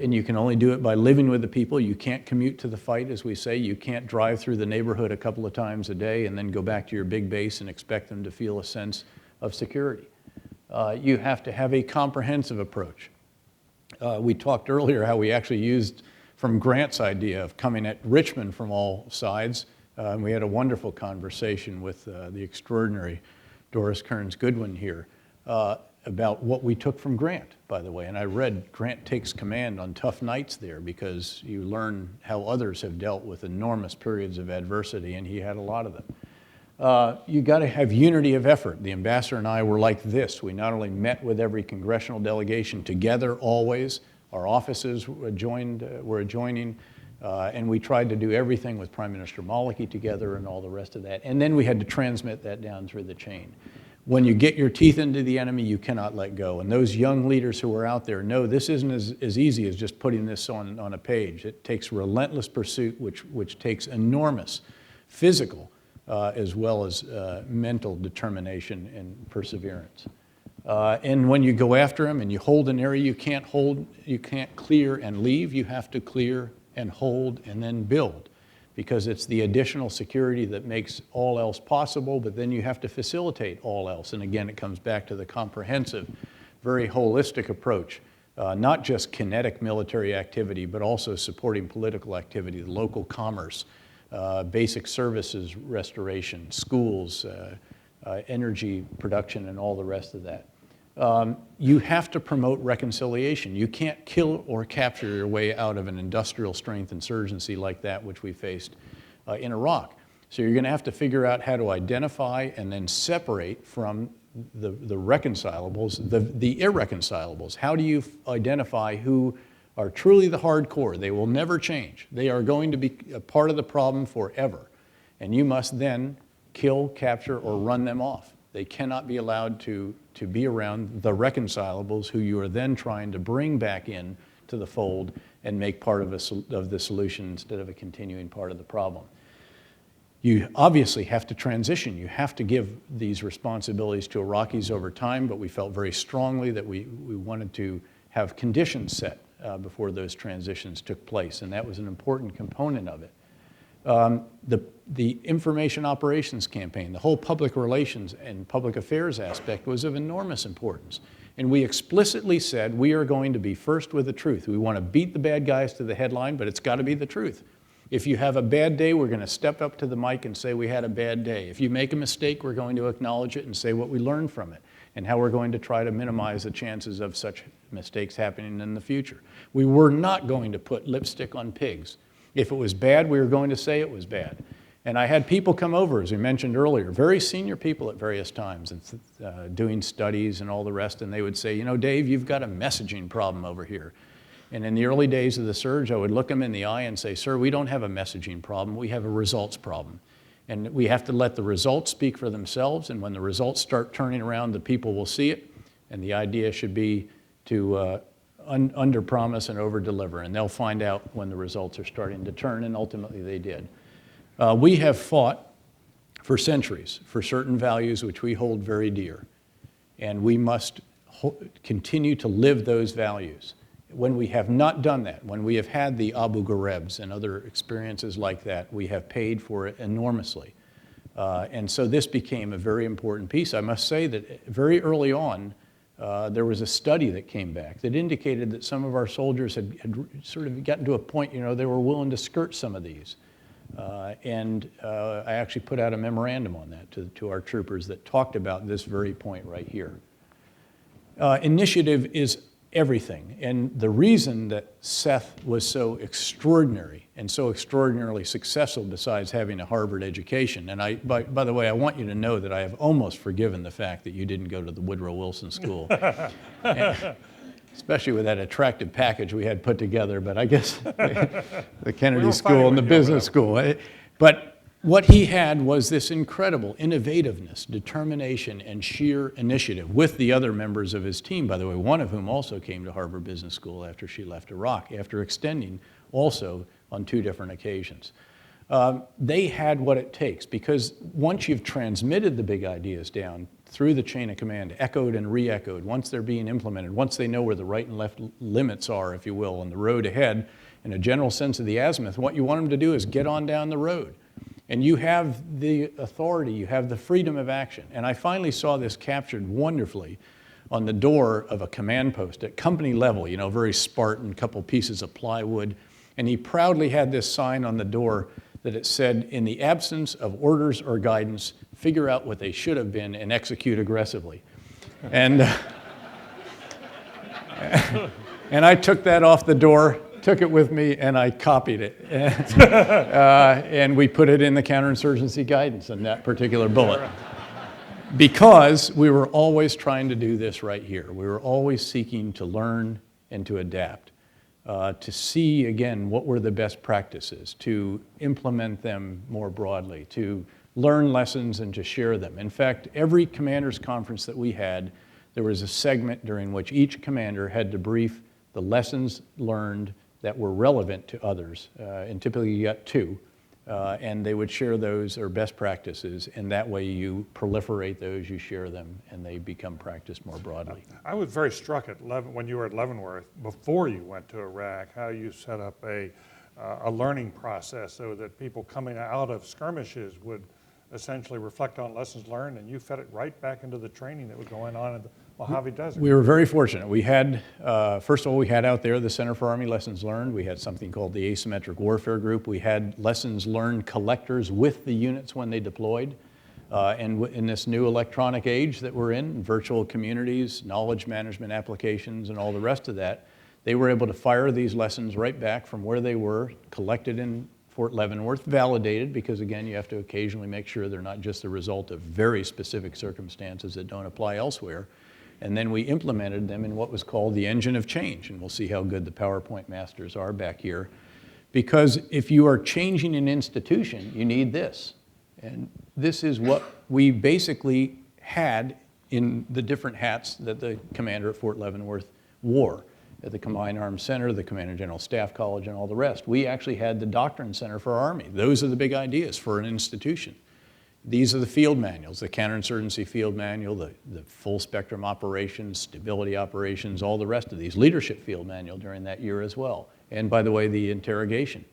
And you can only do it by living with the people. You can't commute to the fight, as we say. You can't drive through the neighborhood a couple of times a day and then go back to your big base and expect them to feel a sense of security. You have to have a comprehensive approach. We talked earlier how we actually used from Grant's idea of coming at Richmond from all sides. And we had a wonderful conversation with the extraordinary Doris Kearns Goodwin here about what we took from Grant, by the way. And I read Grant takes command on tough nights there because you learn how others have dealt with enormous periods of adversity, and he had a lot of them. You got to have unity of effort. The ambassador and I were like this. We not only met with every congressional delegation together always, our offices were adjoining, and we tried to do everything with Prime Minister Maliki together and all the rest of that. And then we had to transmit that down through the chain. When you get your teeth into the enemy, you cannot let go. And those young leaders who are out there know this isn't as easy as just putting this on a page. It takes relentless pursuit, which takes enormous physical as well as mental determination and perseverance. And when you go after them and you hold an area you can't clear and leave, you have to clear and hold and then build, because it's the additional security that makes all else possible, but then you have to facilitate all else. And again, it comes back to the comprehensive, very holistic approach, not just kinetic military activity, but also supporting political activity, local commerce, basic services restoration, schools, energy production, and all the rest of that. You have to promote reconciliation. You can't kill or capture your way out of an industrial strength insurgency like that which we faced in Iraq. So you're going to have to figure out how to identify and then separate from the reconcilables, the irreconcilables. How do you identify who are truly the hardcore? They will never change. They are going to be a part of the problem forever. And you must then kill, capture, or run them off. They cannot be allowed to be around the reconcilables who you are then trying to bring back in to the fold and make part of the solution instead of a continuing part of the problem. You obviously have to transition. You have to give these responsibilities to Iraqis over time, but we felt very strongly that we wanted to have conditions set before those transitions took place, and that was an important component of it. The information operations campaign, the whole public relations and public affairs aspect was of enormous importance. And we explicitly said we are going to be first with the truth. We want to beat the bad guys to the headline, but it's got to be the truth. If you have a bad day, we're going to step up to the mic and say we had a bad day. If you make a mistake, we're going to acknowledge it and say what we learned from it and how we're going to try to minimize the chances of such mistakes happening in the future. We were not going to put lipstick on pigs. If it was bad, we were going to say it was bad. And I had people come over, as we mentioned earlier, very senior people at various times, and doing studies and all the rest, and they would say, you know, Dave, you've got a messaging problem over here. And in the early days of the surge, I would look them in the eye and say, sir, we don't have a messaging problem, we have a results problem. And we have to let the results speak for themselves, and when the results start turning around, the people will see it, and the idea should be to under-promise and over-deliver, and they'll find out when the results are starting to turn, and ultimately they did. We have fought for centuries for certain values which we hold very dear, and we must continue to live those values. When we have not done that, when we have had the Abu Gharebs and other experiences like that, we have paid for it enormously. And so this became a very important piece. I must say that very early on, there was a study that came back that indicated that some of our soldiers had sort of gotten to a point, you know, they were willing to skirt some of these. I actually put out a memorandum on that to our troopers that talked about this very point right here. Initiative is everything, and the reason that Seth was so extraordinary and so extraordinarily successful, besides having a Harvard education, and by the way, I want you to know that I have almost forgiven the fact that you didn't go to the Woodrow Wilson School, especially with that attractive package we had put together, but I guess the Kennedy School and the business school. But what he had was this incredible innovativeness, determination, and sheer initiative with the other members of his team, by the way, one of whom also came to Harvard Business School after she left Iraq, after extending also on 2 different occasions. They had what it takes, because once you've transmitted the big ideas down through the chain of command, echoed and re-echoed, once they're being implemented, once they know where the right and left limits are, if you will, on the road ahead, in a general sense of the azimuth, what you want them to do is get on down the road. And you have the authority, you have the freedom of action. And I finally saw this captured wonderfully on the door of a command post at company level, you know, very Spartan, couple pieces of plywood. And he proudly had this sign on the door that it said, in the absence of orders or guidance, figure out what they should have been and execute aggressively. And, and I took that off the door, took it with me, and I copied it. And we put it in the counterinsurgency guidance in that particular bullet. Because we were always trying to do this right here. We were always seeking to learn and to adapt, to see, again, what were the best practices, to implement them more broadly, to learn lessons and to share them. In fact, every commander's conference that we had, there was a segment during which each commander had to brief the lessons learned that were relevant to others, and typically you got two. And they would share those or best practices, and that way you proliferate those, you share them, and they become practiced more broadly. I was very struck when you were at Leavenworth, before you went to Iraq, how you set up a learning process so that people coming out of skirmishes would essentially reflect on lessons learned, and you fed it right back into the training that was going on in the Mojave Desert. We were very fortunate. We had, first of all, we had out there the Center for Army Lessons Learned. We had something called the Asymmetric Warfare Group. We had lessons learned collectors with the units when they deployed. And in this new electronic age that we're in, virtual communities, knowledge management applications, and all the rest of that, they were able to fire these lessons right back from where they were, collected in Fort Leavenworth, validated, because again, you have to occasionally make sure they're not just the result of very specific circumstances that don't apply elsewhere. And then we implemented them in what was called the engine of change. And we'll see how good the PowerPoint masters are back here. Because if you are changing an institution, you need this. And this is what we basically had in the different hats that the commander at Fort Leavenworth wore. At the Combined Arms Center, the Commander General Staff College, and all the rest. We actually had the Doctrine Center for our Army. Those are the big ideas for an institution. These are the field manuals, the counterinsurgency field manual, the full spectrum operations, stability operations, all the rest of these. Leadership field manual during that year as well. And by the way, the interrogation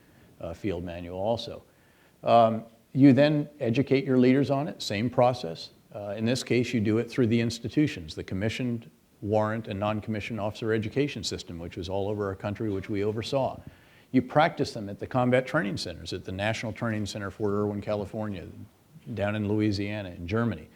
field manual also. You then educate your leaders on it, same process. In this case, you do it through the institutions, the commissioned, warrant, and non-commissioned officer education system, which was all over our country, which we oversaw. You practice them at the combat training centers, at the National Training Center, Fort Irwin, California, down in Louisiana, in Germany.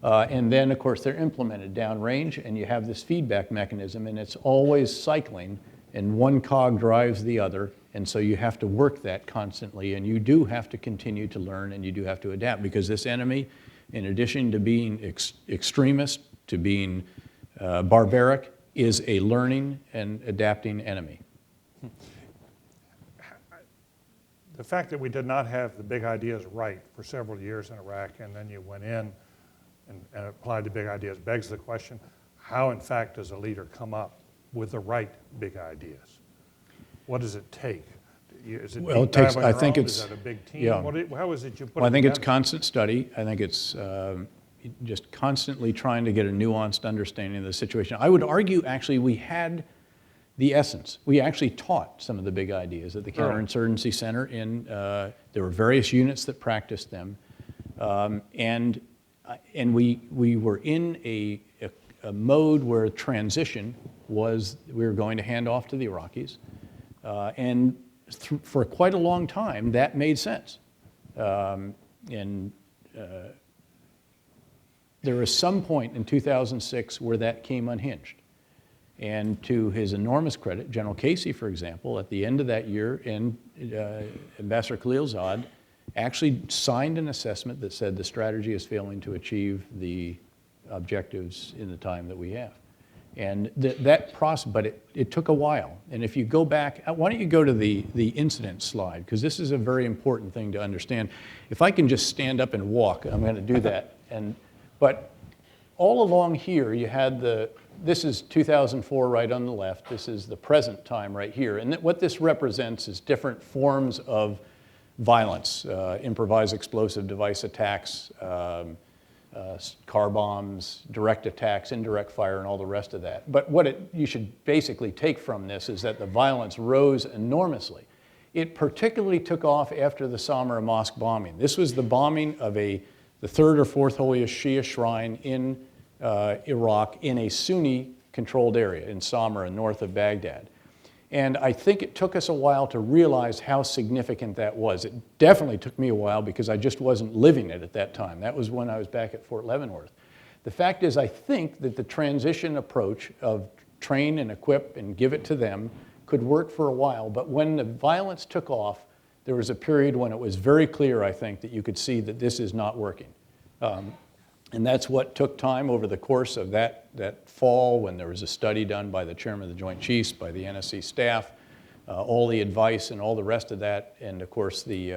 And then, of course, they're implemented downrange, and you have this feedback mechanism, and it's always cycling, and one cog drives the other, and so you have to work that constantly, and you do have to continue to learn, and you do have to adapt, because this enemy, in addition to being extremist, to being barbaric, is a learning and adapting enemy. The fact that we did not have the big ideas right for several years in Iraq, and then you went in and applied the big ideas, begs the question, how in fact does a leader come up with the right big ideas? What does it take? Is it Well, it takes, I think own? it's, Is that a big team? yeah. How is it you put Well, it I think it's together? constant study. I think it's just constantly trying to get a nuanced understanding of the situation. I would argue, actually, we had the essence. We actually taught some of the big ideas at the Counterinsurgency Center. There were various units that practiced them. And we were in a mode where transition was, we were going to hand off to the Iraqis. And for quite a long time, that made sense. There was some point in 2006 where that came unhinged. And to his enormous credit, General Casey, for example, at the end of that year, Ambassador Khalilzad actually signed an assessment that said the strategy is failing to achieve the objectives in the time that we have. And that process, but it took a while. And if you go back, why don't you go to the incident slide, because this is a very important thing to understand. If I can just stand up and walk, I'm going to do that. But all along here, you had this is 2004 right on the left. This is the present time right here. And what this represents is different forms of violence, improvised explosive device attacks, car bombs, direct attacks, indirect fire, and all the rest of that. But what you should basically take from this is that the violence rose enormously. It particularly took off after the Samarra Mosque bombing. This was the bombing of the third or fourth holiest Shia shrine in Iraq in a Sunni-controlled area in Samarra, north of Baghdad. And I think it took us a while to realize how significant that was. It definitely took me a while because I just wasn't living it at that time. That was when I was back at Fort Leavenworth. The fact is, I think that the transition approach of train and equip and give it to them could work for a while, but when the violence took off, there was a period when it was very clear, I think, that you could see that this is not working. And that's what took time over the course of that fall, when there was a study done by the chairman of the Joint Chiefs, by the NSC staff, all the advice and all the rest of that, and of course the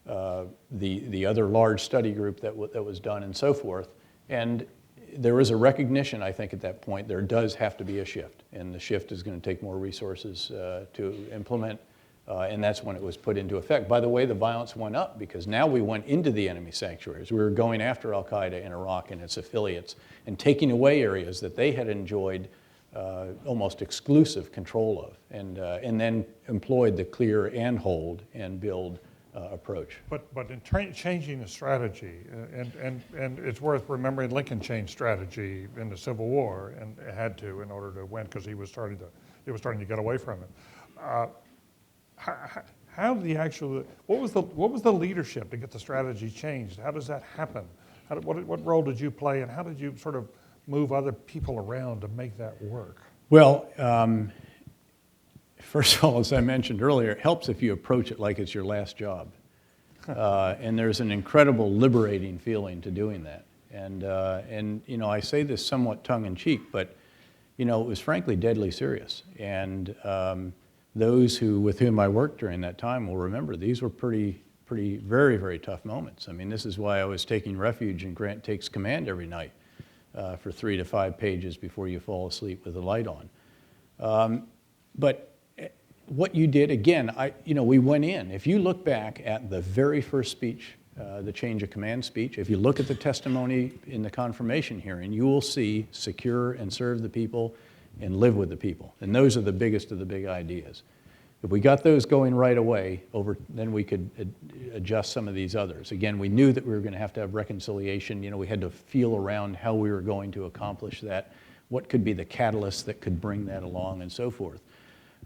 other large study group that was done and so forth. And there was a recognition, I think, at that point, there does have to be a shift, and the shift is going to take more resources to implement. And that's when it was put into effect. By the way, the violence went up because now we went into the enemy sanctuaries. We were going after al-Qaeda in Iraq and its affiliates and taking away areas that they had enjoyed almost exclusive control of, and then employed the clear and hold and build approach. But in changing the strategy, and it's worth remembering Lincoln changed strategy in the Civil War and had to in order to win because he was starting to get away from it. How did he actually? What was the leadership to get the strategy changed? How does that happen? What role did you play, and how did you sort of move other people around to make that work? Well, first of all, as I mentioned earlier, it helps if you approach it like it's your last job, and there's an incredible liberating feeling to doing that. And you know, I say this somewhat tongue-in-cheek, but you know, it was frankly deadly serious. And those with whom I worked during that time will remember these were very, very tough moments. I mean, this is why I was taking refuge in Grant Takes Command every night for 3 to 5 pages before you fall asleep with the light on. But what you did, again, we went in. If you look back at the very first speech, the change of command speech, if you look at the testimony in the confirmation hearing, you will see secure and serve the people and live with the people. And those are the biggest of the big ideas. If we got those going right away, then we could adjust some of these others. Again, we knew that we were going to have reconciliation. You know, we had to feel around how we were going to accomplish that, what could be the catalyst that could bring that along, and so forth.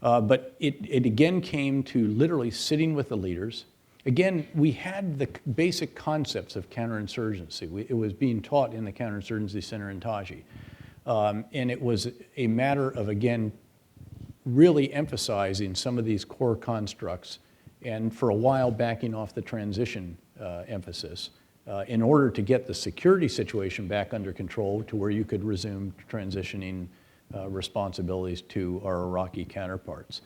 But it again came to literally sitting with the leaders. Again, we had the basic concepts of counterinsurgency. It was being taught in the Counterinsurgency Center in Taji. And it was a matter of, again, really emphasizing some of these core constructs and for a while backing off the transition emphasis in order to get the security situation back under control to where you could resume transitioning responsibilities to our Iraqi counterparts.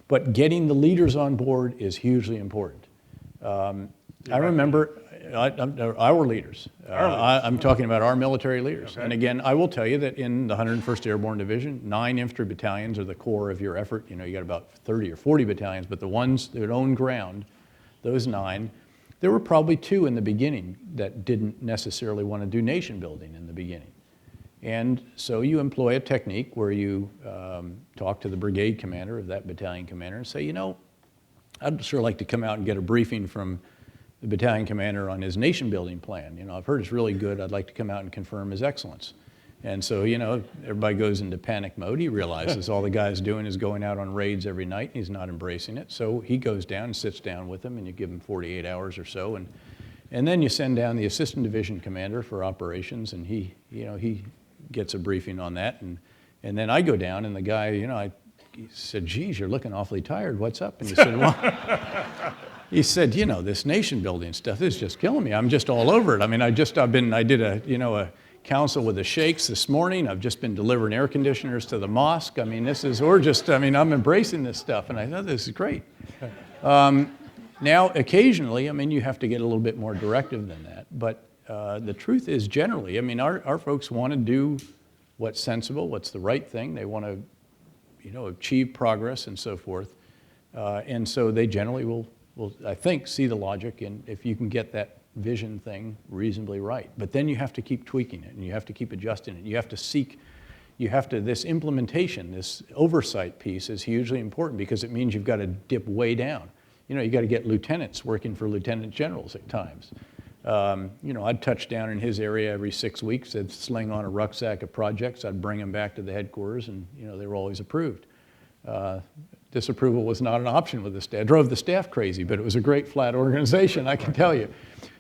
But getting the leaders on board is hugely important. I remember our leaders. I'm talking about our military leaders. Okay. And again, I will tell you that in the 101st Airborne Division, 9 infantry battalions are the core of your effort. You know, you got about 30 or 40 battalions, but the ones that own ground, those 9, there were probably 2 in the beginning that didn't necessarily want to do nation building in the beginning. And so you employ a technique where you talk to the brigade commander of that battalion commander and say, you know, I'd sure like to come out and get a briefing from the battalion commander on his nation building plan. You know, I've heard it's really good. I'd like to come out and confirm his excellence. And so, you know, everybody goes into panic mode. He realizes all the guy's doing is going out on raids every night, and he's not embracing it. So he goes down and sits down with him, and you give him 48 hours or so. And then you send down the assistant division commander for operations, and he gets a briefing on that. And then I go down, and the guy, you know, he said, geez, you're looking awfully tired. What's up? And he said, well, he said, you know, this nation building stuff is just killing me. I'm just all over it. I mean, I did a council with the sheikhs this morning. I've just been delivering air conditioners to the mosque. I mean, I'm embracing this stuff. And I thought, this is great. Now, occasionally, I mean, you have to get a little bit more directive than that. But the truth is, generally, I mean, our folks want to do what's sensible, what's the right thing. They want to, you know, achieve progress and so forth. And so they generally will, I think, see the logic in if you can get that vision thing reasonably right. But then you have to keep tweaking it, and you have to keep adjusting it. You have to this implementation, this oversight piece is hugely important because it means you've got to dip way down. You know, you got to get lieutenants working for lieutenant generals at times. You know, I'd touch down in his area every 6 weeks. I'd sling on a rucksack of projects. I'd bring them back to the headquarters, and, you know, they were always approved. Disapproval was not an option with the staff. It drove the staff crazy, but it was a great, flat organization, I can tell you.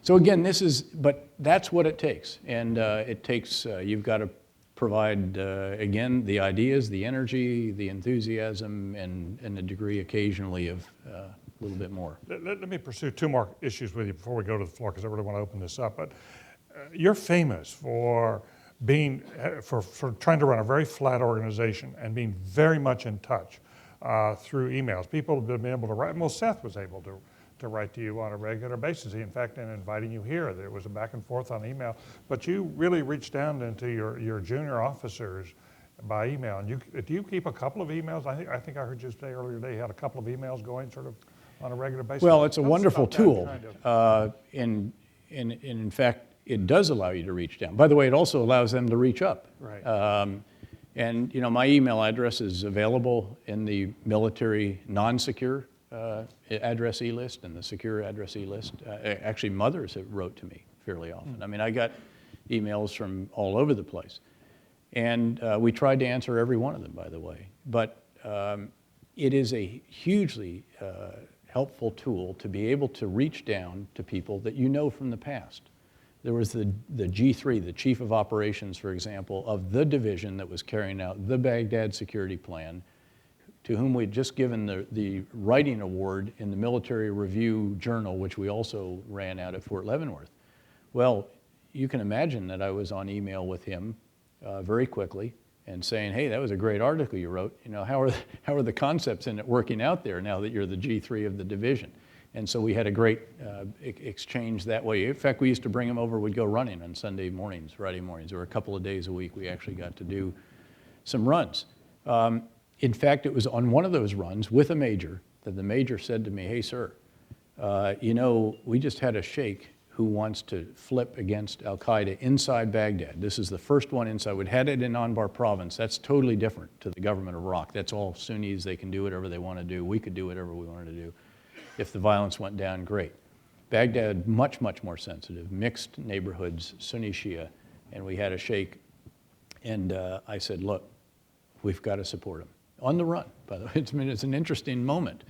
So again, but that's what it takes. And it takes, you've got to provide, again, the ideas, the energy, the enthusiasm, and a degree occasionally of a little bit more. Let me pursue two more issues with you before we go to the floor, because I really want to open this up. But you're famous for for trying to run a very flat organization and being very much in touch through emails. People have been able to write. Well, Seth was able to write to you on a regular basis. In fact, in inviting you here, there was a back and forth on email. But you really reached down into your junior officers by email. And do you keep a couple of emails? I think I heard you say earlier today you had a couple of emails going sort of on a regular basis. Well, it's a Tell us wonderful about that tool. kind of- And in fact, it does allow you to reach down. By the way, it also allows them to reach up. Right. And my email address is available in the military non-secure addressee list and the secure addressee list. Actually, mothers have wrote to me fairly often. I mean, I got emails from all over the place. And we tried to answer every one of them, by the way. But it is a hugely helpful tool to be able to reach down to people that you know from the past. There was the G3, the Chief of Operations, for example, of the division that was carrying out the Baghdad security plan, to whom we'd just given the writing award in the Military Review Journal, which we also ran out at Fort Leavenworth. Well, you can imagine that I was on email with him very quickly and saying, hey, that was a great article you wrote. You know, how are the concepts in it working out there now that you're the G3 of the division? And so we had a great exchange that way. In fact, we used to bring them over. We'd go running on Sunday mornings, Friday mornings, or a couple of days a week. We actually got to do some runs. In fact, it was on one of those runs with a major that the major said to me, hey, sir, you know, we just had a sheikh who wants to flip against al-Qaeda inside Baghdad. This is the first one inside. We'd had it in Anbar province. That's totally different to the government of Iraq. That's all Sunnis. They can do whatever they want to do. We could do whatever we wanted to do. If the violence went down, great. Baghdad, much, much more sensitive, mixed neighborhoods, Sunni Shia, and we had a sheikh. And I said, look, we've got to support him. On the run, by the way. It's an interesting moment.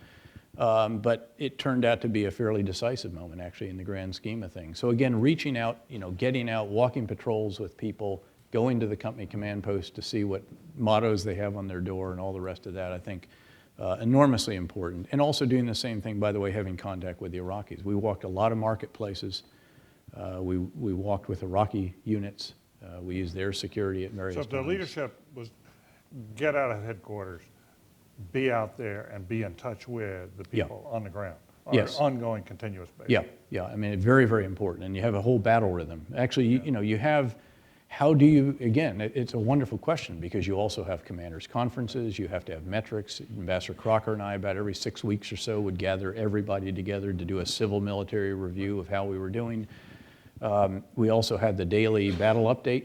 But it turned out to be a fairly decisive moment, actually, in the grand scheme of things. So again, reaching out, you know, getting out, walking patrols with people, going to the company command post to see what mottos they have on their door and all the rest of that, I think, enormously important. And also doing the same thing, by the way, having contact with the Iraqis. We walked a lot of marketplaces. We walked with Iraqi units. We used their security at various times. So the leadership was get out of headquarters, be out there, and be in touch with the people on the ground on an ongoing, continuous basis. Yeah. I mean, very, very important. And you have a whole battle rhythm. Actually, you know, you have, how do you, again, it's a wonderful question because you also have commanders' conferences, you have to have metrics. Ambassador Crocker and I, about every 6 weeks or so, would gather everybody together to do a civil-military review of how we were doing. We also had the daily battle update.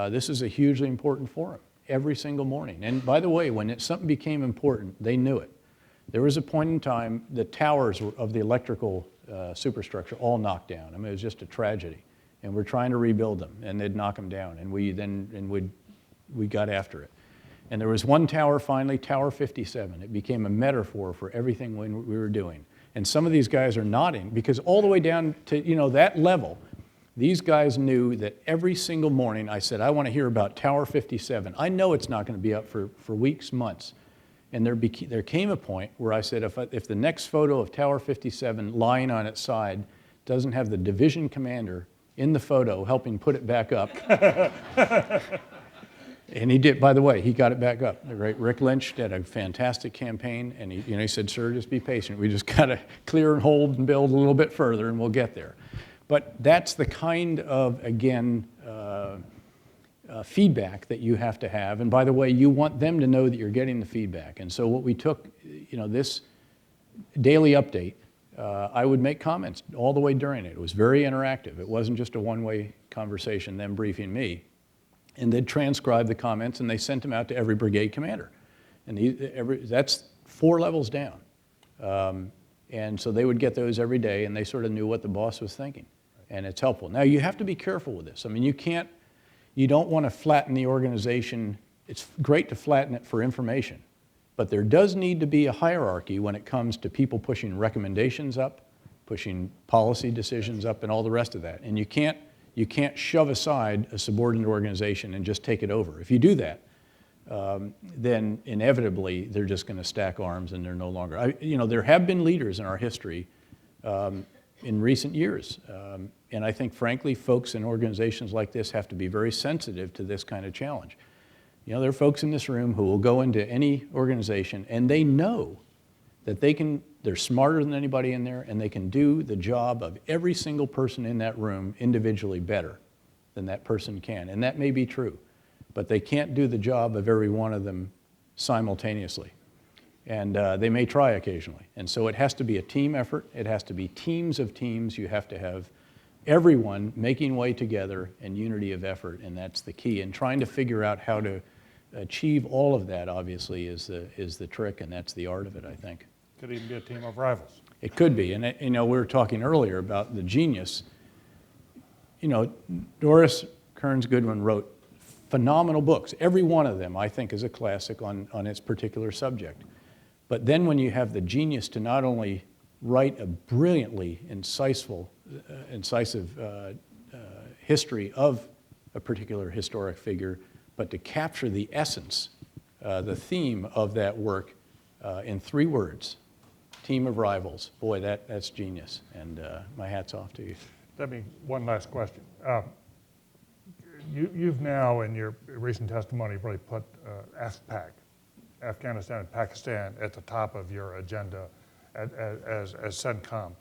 This is a hugely important forum every single morning. And by the way, when something became important, they knew it. There was a point in time, the towers of the electrical superstructure all knocked down. I mean, it was just a tragedy. And we're trying to rebuild them, and they'd knock them down. And we got after it. And there was one tower finally, Tower 57. It became a metaphor for everything we were doing. And some of these guys are nodding because all the way down to, you know, that level, these guys knew that every single morning I said, I want to hear about Tower 57. I know it's not going to be up for weeks, months. And there came a point where I said, if the next photo of Tower 57 lying on its side doesn't have the division commander in the photo helping put it back up, and he did, by the way, he got it back up. The great Rick Lynch did a fantastic campaign, and he said, sir, just be patient. We just got to clear and hold and build a little bit further, and we'll get there. But that's the kind of, again, feedback that you have to have. And by the way, you want them to know that you're getting the feedback. And so what we took, this daily update, I would make comments all the way during it. It was very interactive. It wasn't just a one-way conversation, them briefing me. And they'd transcribe the comments, and they sent them out to every brigade commander. And that's 4 levels down. And so they would get those every day, and they sort of knew what the boss was thinking. And it's helpful. Now, you have to be careful with this. I mean, you don't want to flatten the organization. It's great to flatten it for information. But there does need to be a hierarchy when it comes to people pushing recommendations up, pushing policy decisions up, and all the rest of that. And you can't shove aside a subordinate organization and just take it over. If you do that, then inevitably they're just going to stack arms and they're no longer. There have been leaders in our history in recent years, and I think, frankly, folks in organizations like this have to be very sensitive to this kind of challenge. There are folks in this room who will go into any organization and they know that they're smarter than anybody in there and they can do the job of every single person in that room individually better than that person can. And that may be true, but they can't do the job of every one of them simultaneously. And they may try occasionally. And so it has to be a team effort. It has to be teams of teams. You have to have everyone making way together and unity of effort, and that's the key. And trying to figure out how to achieve all of that, obviously, is the trick, and that's the art of it, I think. Could even be a team of rivals. It could be, and we were talking earlier about the genius. Doris Kearns Goodwin wrote phenomenal books. Every one of them, I think, is a classic on its particular subject. But then when you have the genius to not only write a brilliantly incisive history of a particular historic figure, but to capture the essence, the theme of that work in 3 words, team of rivals. Boy, that's genius, and my hat's off to you. Let me, one last question. You've now, in your recent testimony, really put AFPAC, Afghanistan and Pakistan, at the top of your agenda as CENTCOM.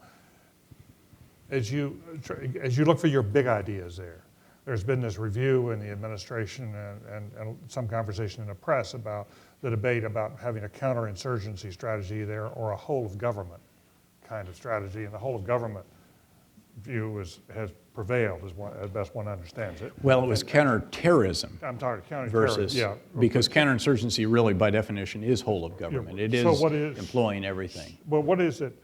As you look for your big ideas there's been this review in the administration and some conversation in the press about the debate about having a counterinsurgency strategy there or a whole of government kind of strategy, and the whole of government view has prevailed as best one understands it. Well, it was counterterrorism. I'm talking counterterrorism, versus, yeah. Because counterinsurgency really, by definition, is whole of government. It is employing everything. Well, what is it,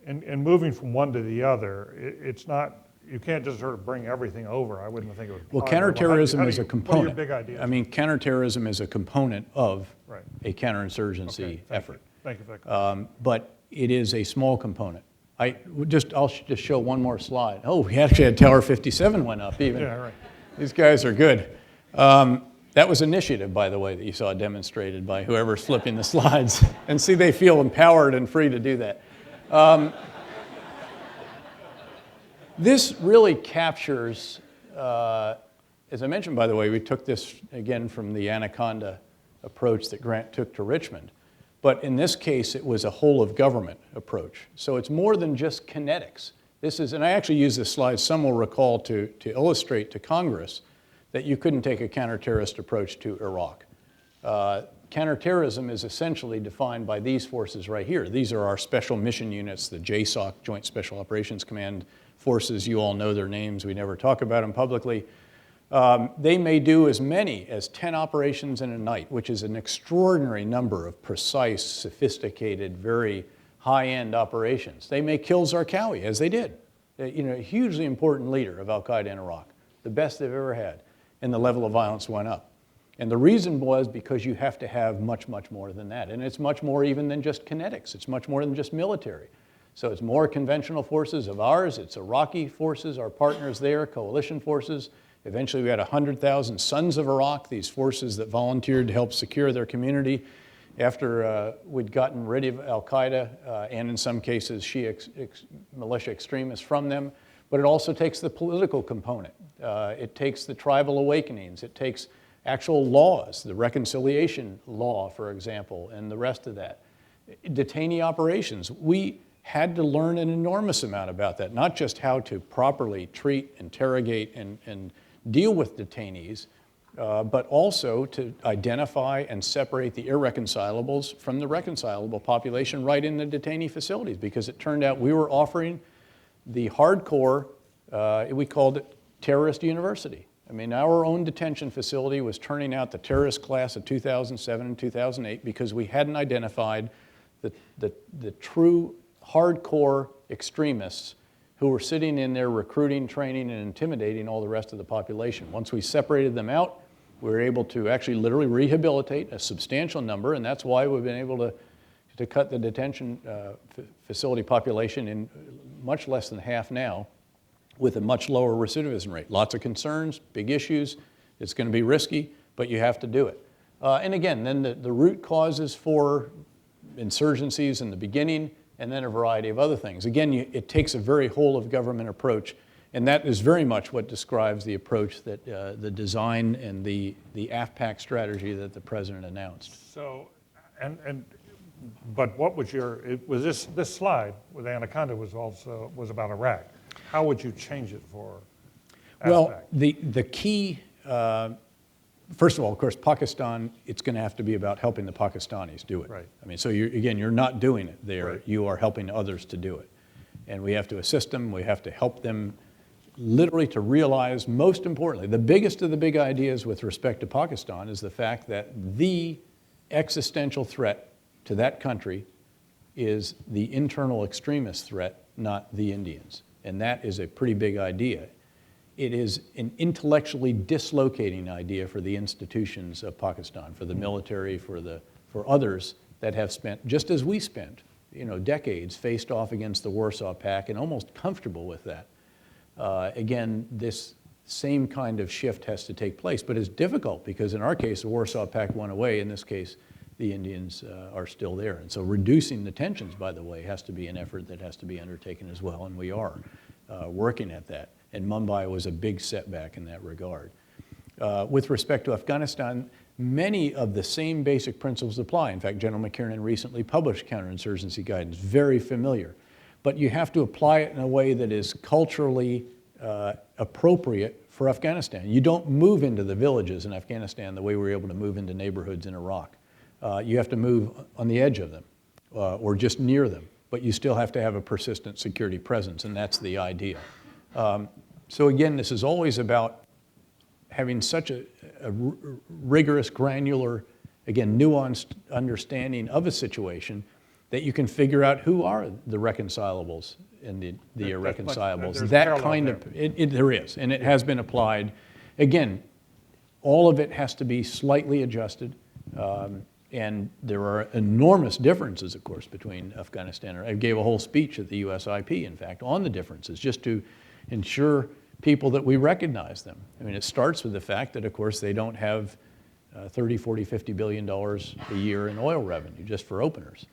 in moving from one to the other, it's not, you can't just sort of bring everything over. I wouldn't think it would. Well, counterterrorism is a component. What are your big ideas? I mean, counterterrorism is a component of Right. a counterinsurgency effort. Thank you for that. But it is a small component. I'll just show one more slide. Oh, we actually had Tower 57 went up even. Yeah, right. These guys are good. That was initiative, by the way, that you saw demonstrated by whoever's flipping the slides. And see, they feel empowered and free to do that. This really captures, as I mentioned, by the way, we took this, again, from the Anaconda approach that Grant took to Richmond. But in this case, it was a whole of government approach. So it's more than just kinetics. This is, and I actually use this slide, some will recall, to illustrate to Congress that you couldn't take a counter-terrorist approach to Iraq. Counterterrorism is essentially defined by these forces right here. These are our special mission units, the JSOC, Joint Special Operations Command forces. You all know their names. We never talk about them publicly. They may do as many as 10 operations in a night, which is an extraordinary number of precise, sophisticated, very high-end operations. They may kill Zarqawi, as they did. A hugely important leader of al-Qaeda in Iraq, the best they've ever had, and the level of violence went up. And the reason was because you have to have much, much more than that. And it's much more even than just kinetics. It's much more than just military. So it's more conventional forces of ours. It's Iraqi forces, our partners there, coalition forces. Eventually, we had 100,000 Sons of Iraq, these forces that volunteered to help secure their community after we'd gotten rid of al-Qaeda and, in some cases, Shia militia extremists from them. But it also takes the political component. It takes the tribal awakenings. It takes actual laws, the reconciliation law, for example, and the rest of that. Detainee operations. We had to learn an enormous amount about that, not just how to properly treat, interrogate, and deal with detainees, but also to identify and separate the irreconcilables from the reconcilable population right in the detainee facilities, because it turned out we were offering the hardcore, we called it terrorist university. I mean, our own detention facility was turning out the terrorist class of 2007 and 2008 because we hadn't identified the true hardcore extremists who were sitting in there recruiting, training, and intimidating all the rest of the population. Once we separated them out, We were able to actually literally rehabilitate a substantial number, and that's why we've been able to cut the detention facility population in much less than half now, with a much lower recidivism rate. Lots of concerns, big issues. It's going to be risky, but you have to do it. And again, then the root causes for insurgencies in the beginning, and then a variety of other things. Again, it takes a very whole-of-government approach, and that is very much what describes the approach that the design and the AFPAC strategy that the president announced. So, but what was was this slide with Anaconda was about Iraq. How would you change it for AFPAC? Well, the key, first of all, of course, Pakistan, it's going to have to be about helping the Pakistanis do it. Right. I mean, so you're not doing it there. Right. You are helping others to do it. And we have to assist them. We have to help them literally to realize, most importantly, the biggest of the big ideas with respect to Pakistan is the fact that the existential threat to that country is the internal extremist threat, not the Indians. And that is a pretty big idea. It is an intellectually dislocating idea for the institutions of Pakistan, for the military, for others that have spent, just as we spent, decades faced off against the Warsaw Pact and almost comfortable with that. Again, this same kind of shift has to take place, but it's difficult because in our case, the Warsaw Pact went away. In this case, the Indians are still there. And so reducing the tensions, by the way, has to be an effort that has to be undertaken as well, and we are working at that. And Mumbai was a big setback in that regard. With respect to Afghanistan, many of the same basic principles apply. In fact, General McKiernan recently published counterinsurgency guidance, very familiar. But you have to apply it in a way that is culturally appropriate for Afghanistan. You don't move into the villages in Afghanistan the way we were able to move into neighborhoods in Iraq. You have to move on the edge of them or just near them, but you still have to have a persistent security presence, and that's the idea. So again, this is always about having such a rigorous, granular, again, nuanced understanding of a situation that you can figure out who are the reconcilables and the irreconcilables. That kind of, there is, and it has been applied. Again, all of it has to be slightly adjusted. And there are enormous differences, of course, between Afghanistan. I gave a whole speech at the USIP, in fact, on the differences, just to ensure people that we recognize them. I mean, it starts with the fact that, of course, they don't have $30, $40, $50 billion a year in oil revenue, just for openers.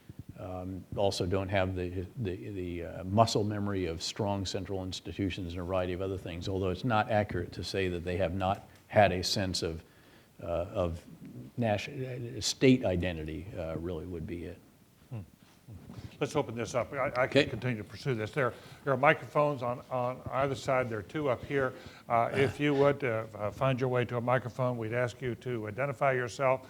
Also don't have the muscle memory of strong central institutions and a variety of other things, although it's not accurate to say that they have not had a sense of state identity, really would be it. Let's open this up. I can continue to pursue this. There are microphones on either side. There are two up here. If you would find your way to a microphone, we'd ask you to identify yourself.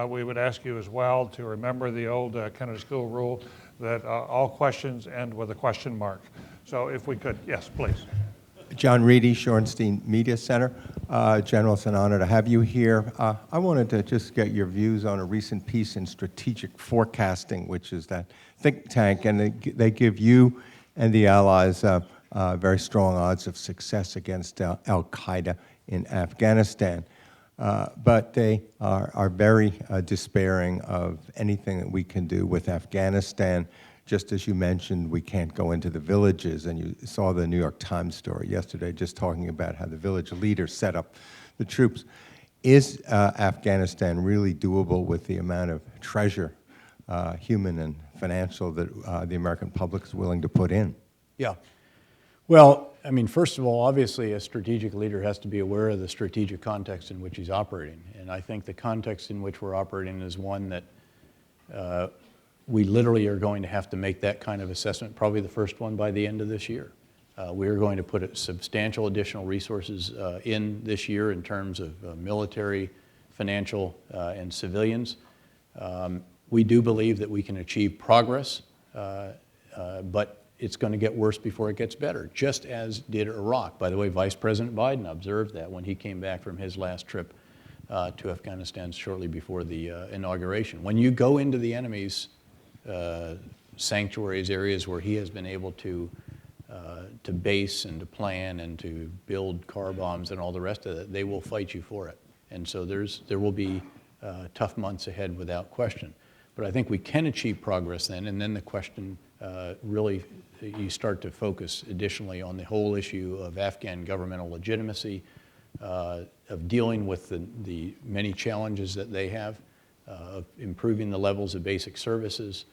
We would ask you as well to remember the old Kennedy School rule that all questions end with a question mark. So if we could, yes, please. John Reedy, Shorenstein Media Center. General, it's an honor to have you here. I wanted to just get your views on a recent piece in Strategic Forecasting, which is that think tank, and they give you and the allies very strong odds of success against al-Qaeda in Afghanistan. But they are very despairing of anything that we can do with Afghanistan. Just as you mentioned, we can't go into the villages, and you saw the New York Times story yesterday just talking about how the village leaders set up the troops. Is Afghanistan really doable with the amount of treasure, human and financial, that the American public is willing to put in? Yeah. Well, I mean, first of all, obviously a strategic leader has to be aware of the strategic context in which he's operating. And I think the context in which we're operating is one that we literally are going to have to make that kind of assessment, probably the first one by the end of this year. We are going to put substantial additional resources in this year in terms of military, financial, and civilians. We do believe that we can achieve progress, but it's going to get worse before it gets better, just as did Iraq. By the way, Vice President Biden observed that when he came back from his last trip to Afghanistan shortly before the inauguration. When you go into the enemy's sanctuaries, areas where he has been able to base and to plan and to build car bombs and all the rest of it, they will fight you for it. And so there will be tough months ahead without question. But I think we can achieve progress then, and then the question really, you start to focus additionally on the whole issue of Afghan governmental legitimacy, of dealing with the many challenges that they have, of improving the levels of basic services,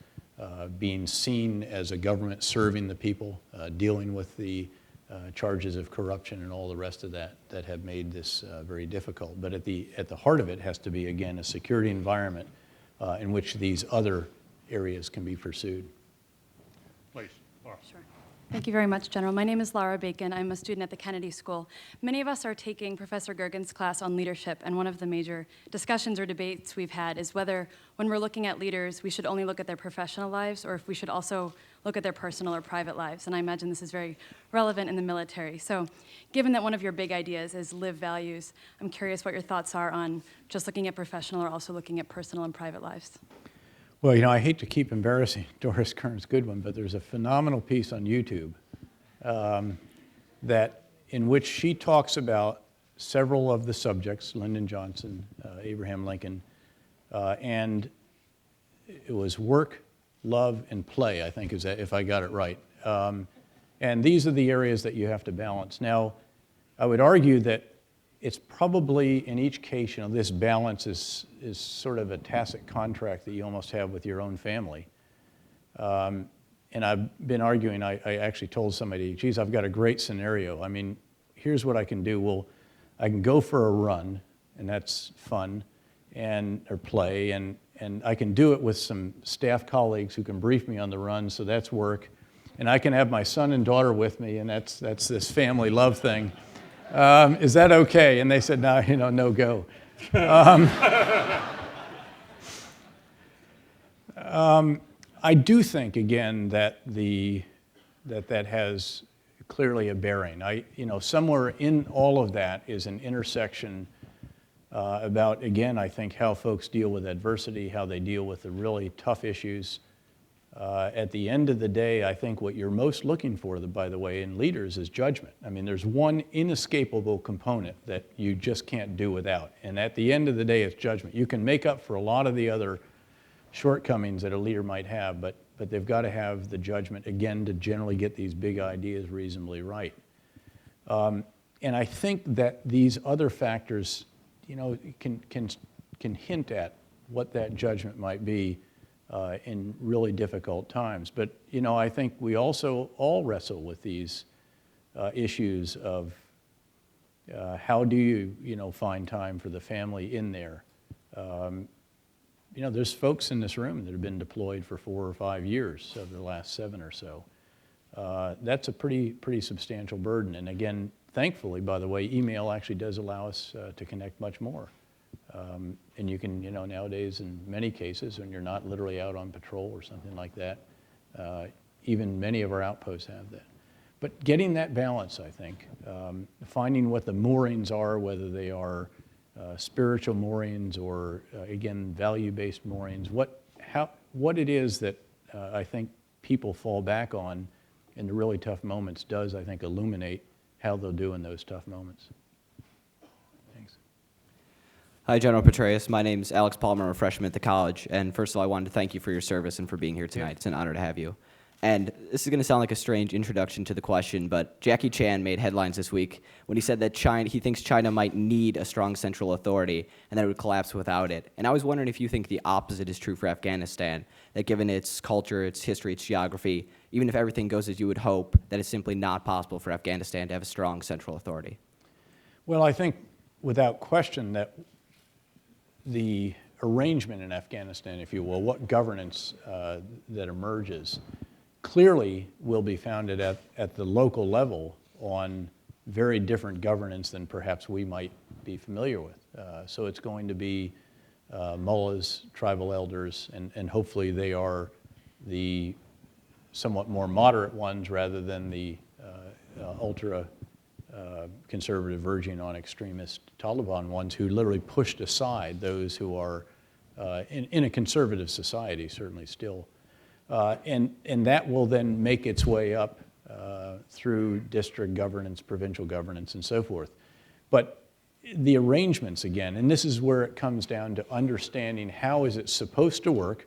being seen as a government serving the people, dealing with the charges of corruption and all the rest of that have made this very difficult. But at the heart of it has to be, again, a security environment in which these other areas can be pursued. Please, Laura. Sure. Thank you very much, General. My name is Laura Bacon. I'm a student at the Kennedy School. Many of us are taking Professor Gergen's class on leadership, and one of the major discussions or debates we've had is whether, when we're looking at leaders, we should only look at their professional lives, or if we should also look at their personal or private lives. And I imagine this is very relevant in the military. So given that one of your big ideas is live values, I'm curious what your thoughts are on just looking at professional or also looking at personal and private lives. Well, you know, I hate to keep embarrassing Doris Kearns Goodwin, but there's a phenomenal piece on YouTube in which she talks about several of the subjects, Lyndon Johnson, Abraham Lincoln, and it was work, love, and play, I think, is that, if I got it right. And these are the areas that you have to balance. Now, I would argue that it's probably, in each case, you know, this balance is sort of a tacit contract that you almost have with your own family. And I've been arguing, I actually told somebody, geez, I've got a great scenario. I mean, here's what I can do. Well, I can go for a run, and that's fun, or play, and I can do it with some staff colleagues who can brief me on the run, so that's work. And I can have my son and daughter with me, and that's this family love thing. Is that okay? And they said, no, you know, no go. I do think, again, that that has clearly a bearing. You know, somewhere in all of that is an intersection about, again, I think how folks deal with adversity, how they deal with the really tough issues. At the end of the day, I think what you're most looking for, by the way, in leaders is judgment. I mean, there's one inescapable component that you just can't do without. And at the end of the day, it's judgment. You can make up for a lot of the other shortcomings that a leader might have, but they've got to have the judgment, again, to generally get these big ideas reasonably right. And I think that these other factors, you know, can hint at what that judgment might be in really difficult times. But, you know, I think we also all wrestle with these issues of how do you, you know, find time for the family in there. You know, there's folks in this room that have been deployed for 4 or 5 years over the last 7 or so. That's a pretty substantial burden. And again, thankfully, by the way, email actually does allow us to connect much more. And you can, you know, nowadays in many cases when you're not literally out on patrol or something like that, even many of our outposts have that. But getting that balance, I think, finding what the moorings are, whether they are spiritual moorings or, again, value-based moorings, what it is that I think people fall back on in the really tough moments does, I think, illuminate how they'll do in those tough moments. Thanks. Hi, General Petraeus. My name's Alex Palmer. I'm a freshman at the college. And first of all, I wanted to thank you for your service and for being here tonight. Yeah. It's an honor to have you. And this is going to sound like a strange introduction to the question, but Jackie Chan made headlines this week when he said that he thinks China might need a strong central authority and that it would collapse without it. And I was wondering if you think the opposite is true for Afghanistan, that given its culture, its history, its geography, even if everything goes as you would hope, that it's simply not possible for Afghanistan to have a strong central authority. Well, I think without question that the arrangement in Afghanistan, if you will, what governance that emerges, clearly will be founded at the local level on very different governance than perhaps we might be familiar with. So it's going to be mullahs, tribal elders, and hopefully they are the somewhat more moderate ones rather than the ultra conservative verging on extremist Taliban ones who literally pushed aside those who are in a conservative society, certainly still. And that will then make its way up through district governance, provincial governance, and so forth. But the arrangements again, and this is where it comes down to understanding how is it supposed to work,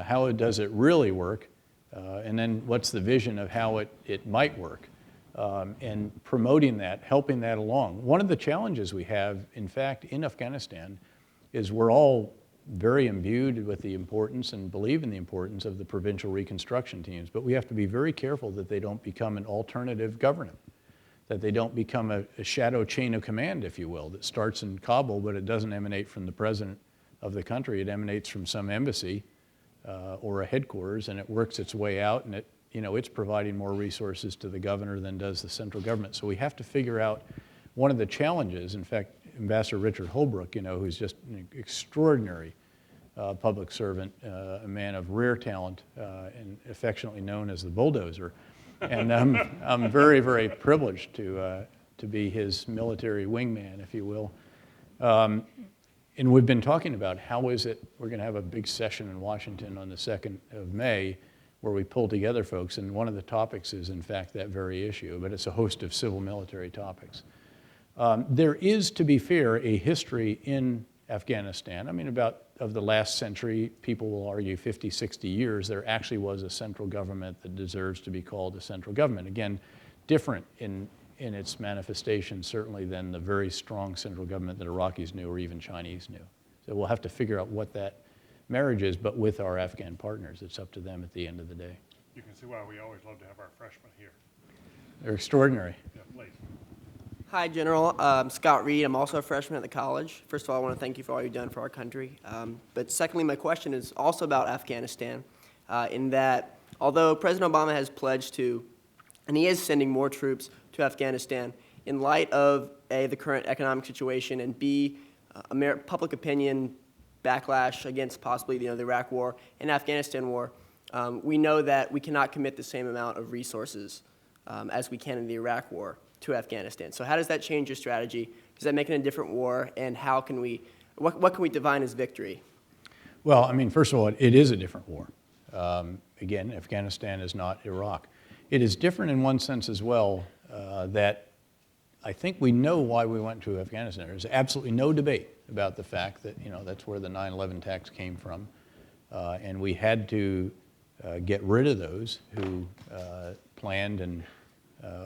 how does it really work, and then what's the vision of how it might work, and promoting that, helping that along. One of the challenges we have, in fact, in Afghanistan is we're all very imbued with the importance and believe in the importance of the provincial reconstruction teams, but we have to be very careful that they don't become an alternative government, that they don't become a shadow chain of command, if you will, that starts in Kabul, but it doesn't emanate from the president of the country. It emanates from some embassy or a headquarters, and it works its way out, and it's providing more resources to the governor than does the central government. So we have to figure out one of the challenges. In fact, Ambassador Richard Holbrooke, who's just an extraordinary public servant, a man of rare talent, and affectionately known as the bulldozer. And I'm very, very privileged to be his military wingman, if you will. And we've been talking about how is it, we're going to have a big session in Washington on the 2nd of May where we pull together folks, and one of the topics is, in fact, that very issue, but it's a host of civil military topics. There is, to be fair, a history in Afghanistan. I mean, of the last century, people will argue 50, 60 years, there actually was a central government that deserves to be called a central government. Again, different in its manifestation, certainly, than the very strong central government that Iraqis knew or even Chinese knew. So we'll have to figure out what that marriage is, but with our Afghan partners, it's up to them at the end of the day. You can see why we always love to have our freshmen here. They're extraordinary. Yeah, please. Hi, General. I'm Scott Reed. I'm also a freshman at the college. First of all, I want to thank you for all you've done for our country. But secondly, my question is also about Afghanistan, in that although President Obama has pledged to, and he is sending more troops to Afghanistan, in light of A, the current economic situation, and B, public opinion backlash against possibly the Iraq War and Afghanistan War, we know that we cannot commit the same amount of resources as we can in the Iraq War to Afghanistan. So how does that change your strategy? Does that make it a different war? And how can what can we define as victory? Well, I mean, first of all, it is a different war. Again, Afghanistan is not Iraq. It is different in one sense as well, that I think we know why we went to Afghanistan. There's absolutely no debate about the fact that, that's where the 9/11 attacks came from. And we had to get rid of those who planned and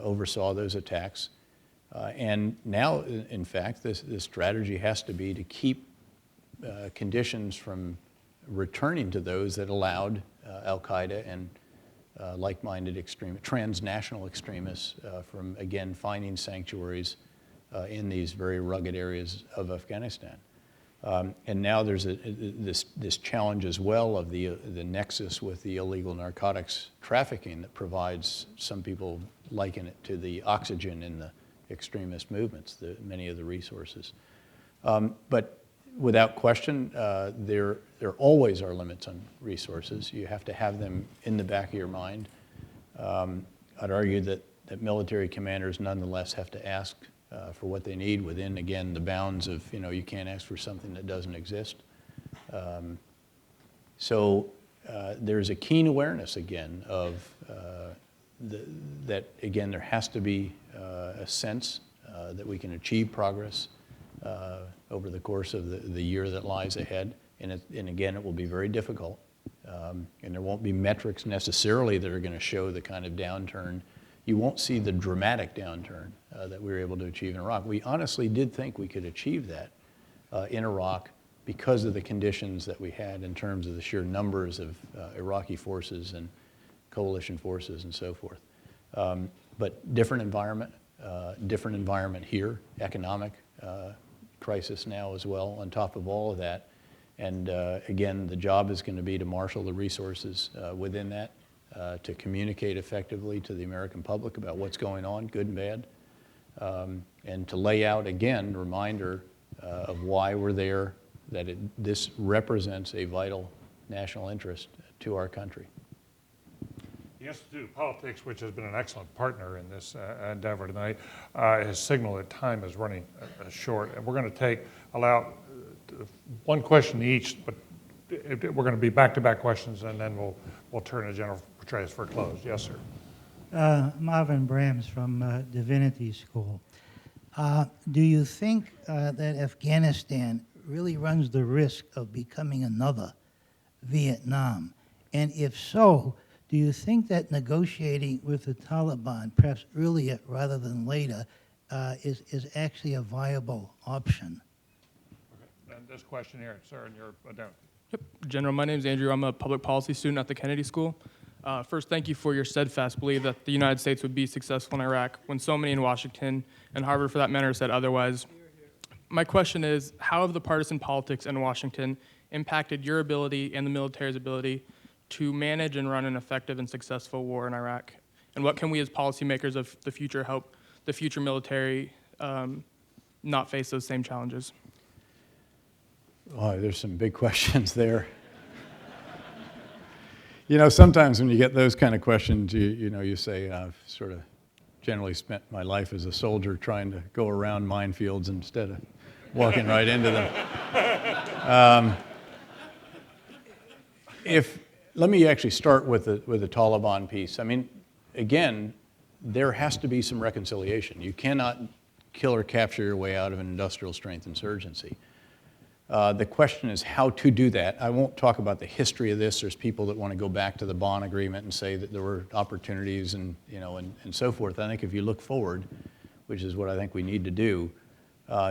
oversaw those attacks. And now, in fact, this strategy has to be to keep conditions from returning to those that allowed al-Qaeda and like-minded transnational extremists from, again, finding sanctuaries in these very rugged areas of Afghanistan. And now there's this challenge as well of the nexus with the illegal narcotics trafficking that provides, some people liken it to the oxygen in the extremist movements, many of the resources. But without question, there always are limits on resources. You have to have them in the back of your mind. I'd argue that military commanders nonetheless have to ask for what they need within, again, the bounds of, you can't ask for something that doesn't exist. So there's a keen awareness, again, of that, again, there has to be a sense that we can achieve progress over the course of the year that lies ahead. And again, it will be very difficult. And there won't be metrics necessarily that are going to show the kind of downturn. You won't see the dramatic downturn that we were able to achieve in Iraq. We honestly did think we could achieve that in Iraq because of the conditions that we had in terms of the sheer numbers of Iraqi forces and coalition forces and so forth. But different environment here, economic crisis now as well on top of all of that. And again, the job is going to be to marshal the resources within that, to communicate effectively to the American public about what's going on, good and bad, and to lay out, again, reminder of why we're there, that this represents a vital national interest to our country. The Institute of Politics, which has been an excellent partner in this endeavor tonight, has signaled that time is running short. And we're going to allow one question each, but we're going to be back-to-back questions, and then we'll turn to General Petraeus for a close. Yes, sir. Marvin Brams from Divinity School. Do you think that Afghanistan really runs the risk of becoming another Vietnam? And if so, do you think that negotiating with the Taliban, perhaps earlier rather than later, is actually a viable option? And this question here, sir, and you're down. Yep. General, my name is Andrew. I'm a public policy student at the Kennedy School. First, thank you for your steadfast belief that the United States would be successful in Iraq when so many in Washington and Harvard, for that matter, said otherwise. My question is, how have the partisan politics in Washington impacted your ability and the military's ability to manage and run an effective and successful war in Iraq? And what can we as policymakers of the future help the future military not face those same challenges? Oh, there's some big questions there. You know, sometimes when you get those kind of questions, you say, I've sort of generally spent my life as a soldier trying to go around minefields instead of walking right into them. Let me actually start with the Taliban piece. I mean, again, there has to be some reconciliation. You cannot kill or capture your way out of an industrial strength insurgency. The question is how to do that. I won't talk about the history of this. There's people that want to go back to the Bonn Agreement and say that there were opportunities and so forth. I think if you look forward, which is what I think we need to do,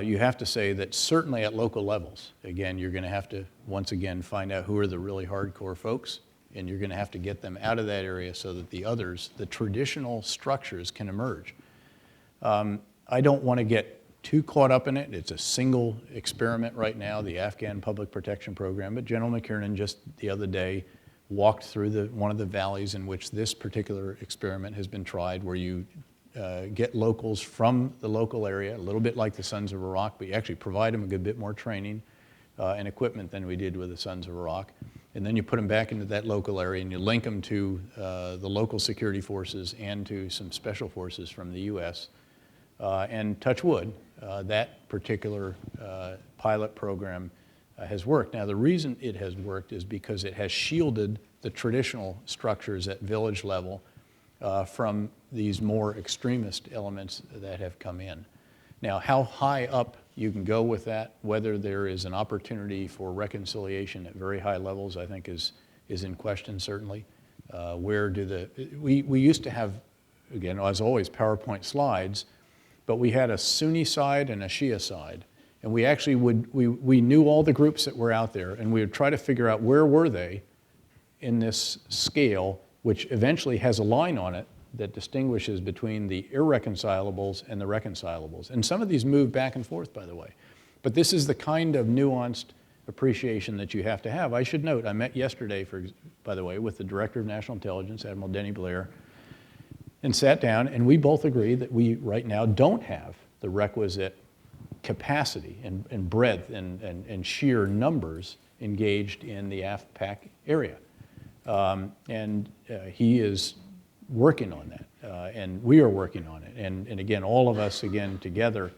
you have to say that certainly at local levels, again, you're going to have to once again find out who are the really hardcore folks, and you're going to have to get them out of that area so that the others, the traditional structures, can emerge. I don't want to get too caught up in it. It's a single experiment right now, the Afghan Public Protection Program, but General McKiernan just the other day walked through one of the valleys in which this particular experiment has been tried, where you get locals from the local area, a little bit like the Sons of Iraq, but you actually provide them a good bit more training and equipment than we did with the Sons of Iraq. And then you put them back into that local area and you link them to the local security forces and to some special forces from the U.S. And touch wood, that particular pilot program has worked. Now, the reason it has worked is because it has shielded the traditional structures at village level from these more extremist elements that have come in. Now, how high up you can go with that, whether there is an opportunity for reconciliation at very high levels, I think is in question, certainly. We used to have, again, as always, PowerPoint slides, but we had a Sunni side and a Shia side. And we actually we knew all the groups that were out there, and we would try to figure out where were they in this scale, which eventually has a line on it that distinguishes between the irreconcilables and the reconcilables. And some of these move back and forth, by the way. But this is the kind of nuanced appreciation that you have to have. I should note, I met yesterday, by the way, with the Director of National Intelligence, Admiral Denny Blair, and sat down, and we both agree that we right now don't have the requisite capacity and breadth and sheer numbers engaged in the AFPAC area. He is working on that, and we are working on it. And again, all of us, again, together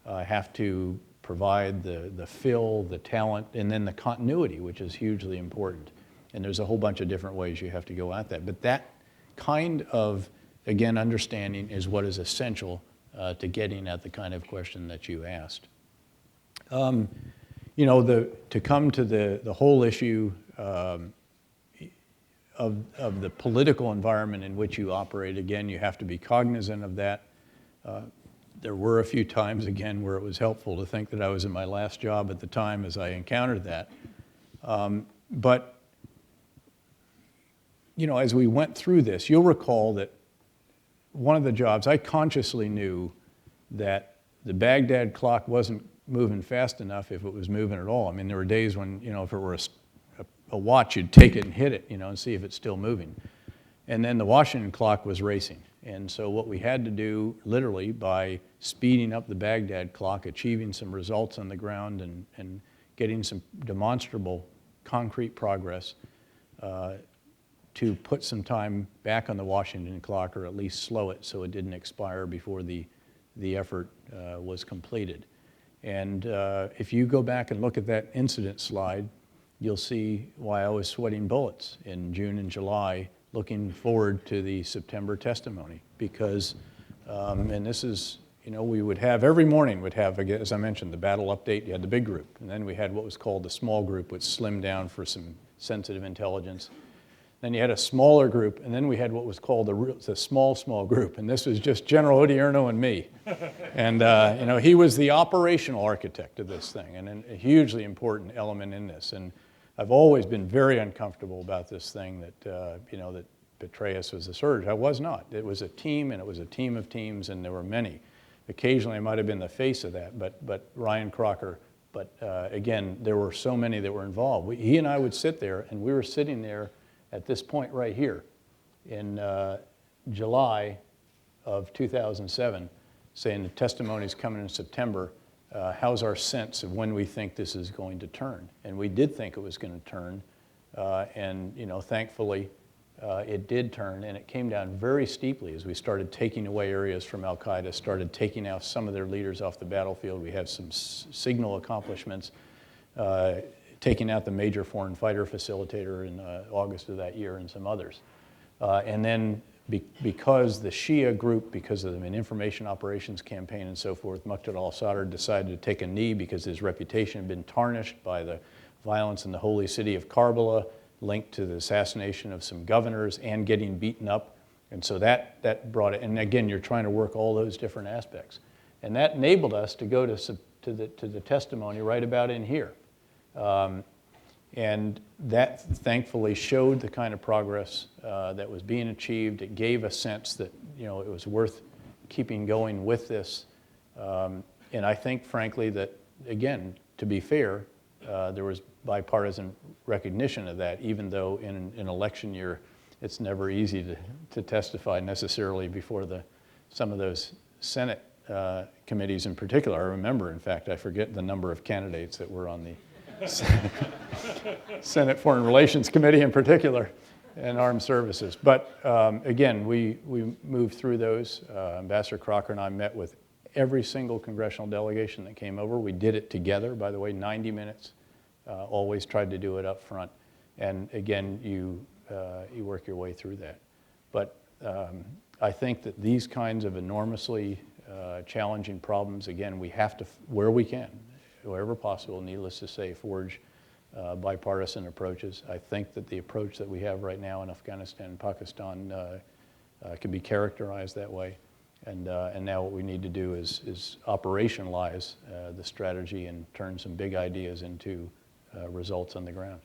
have to provide the fill, the talent, and then the continuity, which is hugely important. And there's a whole bunch of different ways you have to go at that. But that kind of, again, understanding is what is essential to getting at the kind of question that you asked. To come to the whole issue of the political environment in which you operate, again, you have to be cognizant of that. There were a few times, again, where it was helpful to think that I was in my last job at the time as I encountered that. But as we went through this, you'll recall that one of the jobs, I consciously knew that the Baghdad clock wasn't moving fast enough if it was moving at all. I mean, there were days when, if it were a watch, you'd take it and hit it, and see if it's still moving. And then the Washington clock was racing. And so what we had to do, literally, by speeding up the Baghdad clock, achieving some results on the ground and getting some demonstrable, concrete progress, to put some time back on the Washington clock, or at least slow it so it didn't expire before the effort was completed. And if you go back and look at that incident slide, you'll see why I was sweating bullets in June and July, looking forward to the September testimony. Because, and this is, we would have, every morning would have, again, as I mentioned, the battle update. You had the big group, and then we had what was called the small group, which slimmed down for some sensitive intelligence. Then you had a smaller group, and then we had what was called the small group, and this was just General Odierno and me. And he was the operational architect of this thing, and a hugely important element in this. And I've always been very uncomfortable about this thing that that Petraeus was a surge. I was not. It was a team, and it was a team of teams, and there were many. Occasionally, I might have been the face of that, but Ryan Crocker. But again, there were so many that were involved. He and I would sit there, and we were sitting there at this point right here in July of 2007, saying the testimony's coming in September. How's our sense of when we think this is going to turn? And we did think it was going to turn, and thankfully it did turn, and it came down very steeply as we started taking away areas from Al-Qaeda, started taking out some of their leaders off the battlefield. We have some signal accomplishments, taking out the major foreign fighter facilitator in August of that year and some others. And then because the Shia group, because of an information operations campaign and so forth, Muqtada al-Sadr decided to take a knee because his reputation had been tarnished by the violence in the holy city of Karbala, linked to the assassination of some governors and getting beaten up. And so that brought it, and again, you're trying to work all those different aspects. And that enabled us to go to the testimony right about in here. And that thankfully showed the kind of progress that was being achieved. It gave a sense that it was worth keeping going with this. And I think, frankly, that, again, to be fair, there was bipartisan recognition of that, even though in an election year, it's never easy to testify necessarily before some of those Senate committees in particular. I remember, in fact, I forget the number of candidates that were on the Senate Foreign Relations Committee in particular, and Armed Services. But again, we moved through those. Ambassador Crocker and I met with every single congressional delegation that came over. We did it together, by the way, 90 minutes. Always tried to do it up front. And again, you work your way through that. But I think that these kinds of enormously challenging problems, again, we have to, where we can, wherever possible, needless to say, forge bipartisan approaches. I think that the approach that we have right now in Afghanistan and Pakistan can be characterized that way. And now what we need to do is operationalize the strategy and turn some big ideas into results on the ground.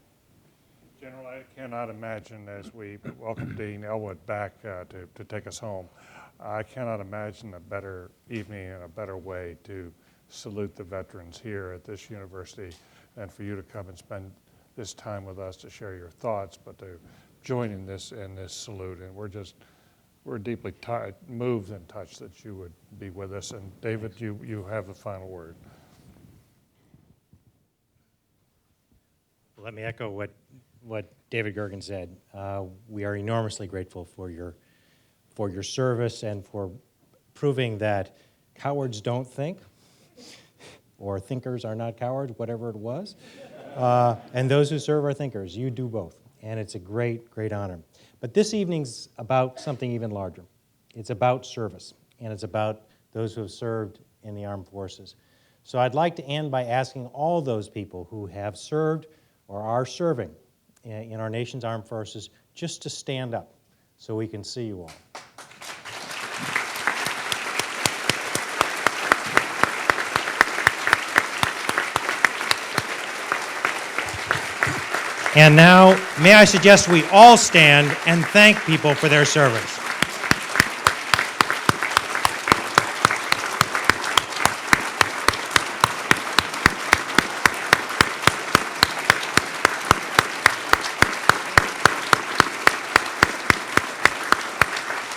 General, I cannot imagine, as we welcome Dean Elwood back to take us home, I cannot imagine a better evening and a better way to salute the veterans here at this university and for you to come and spend this time with us to share your thoughts, but to join in this salute. And we're deeply moved and touched that you would be with us. And David, you have the final word. Let me echo what David Gergen said. We are enormously grateful for your service and for proving that cowards don't think, or thinkers are not cowards, whatever it was. And those who serve are thinkers. You do both. And it's a great, great honor. But this evening's about something even larger. It's about service, and it's about those who have served in the armed forces. So I'd like to end by asking all those people who have served or are serving in our nation's armed forces just to stand up so we can see you all. And now, may I suggest we all stand and thank people for their service.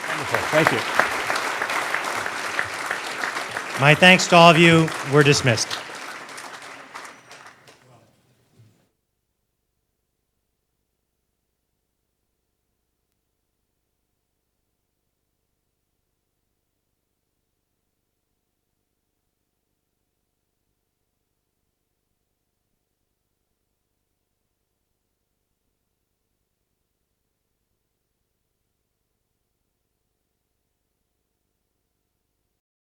Wonderful. Thank you. My thanks to all of you. We're dismissed.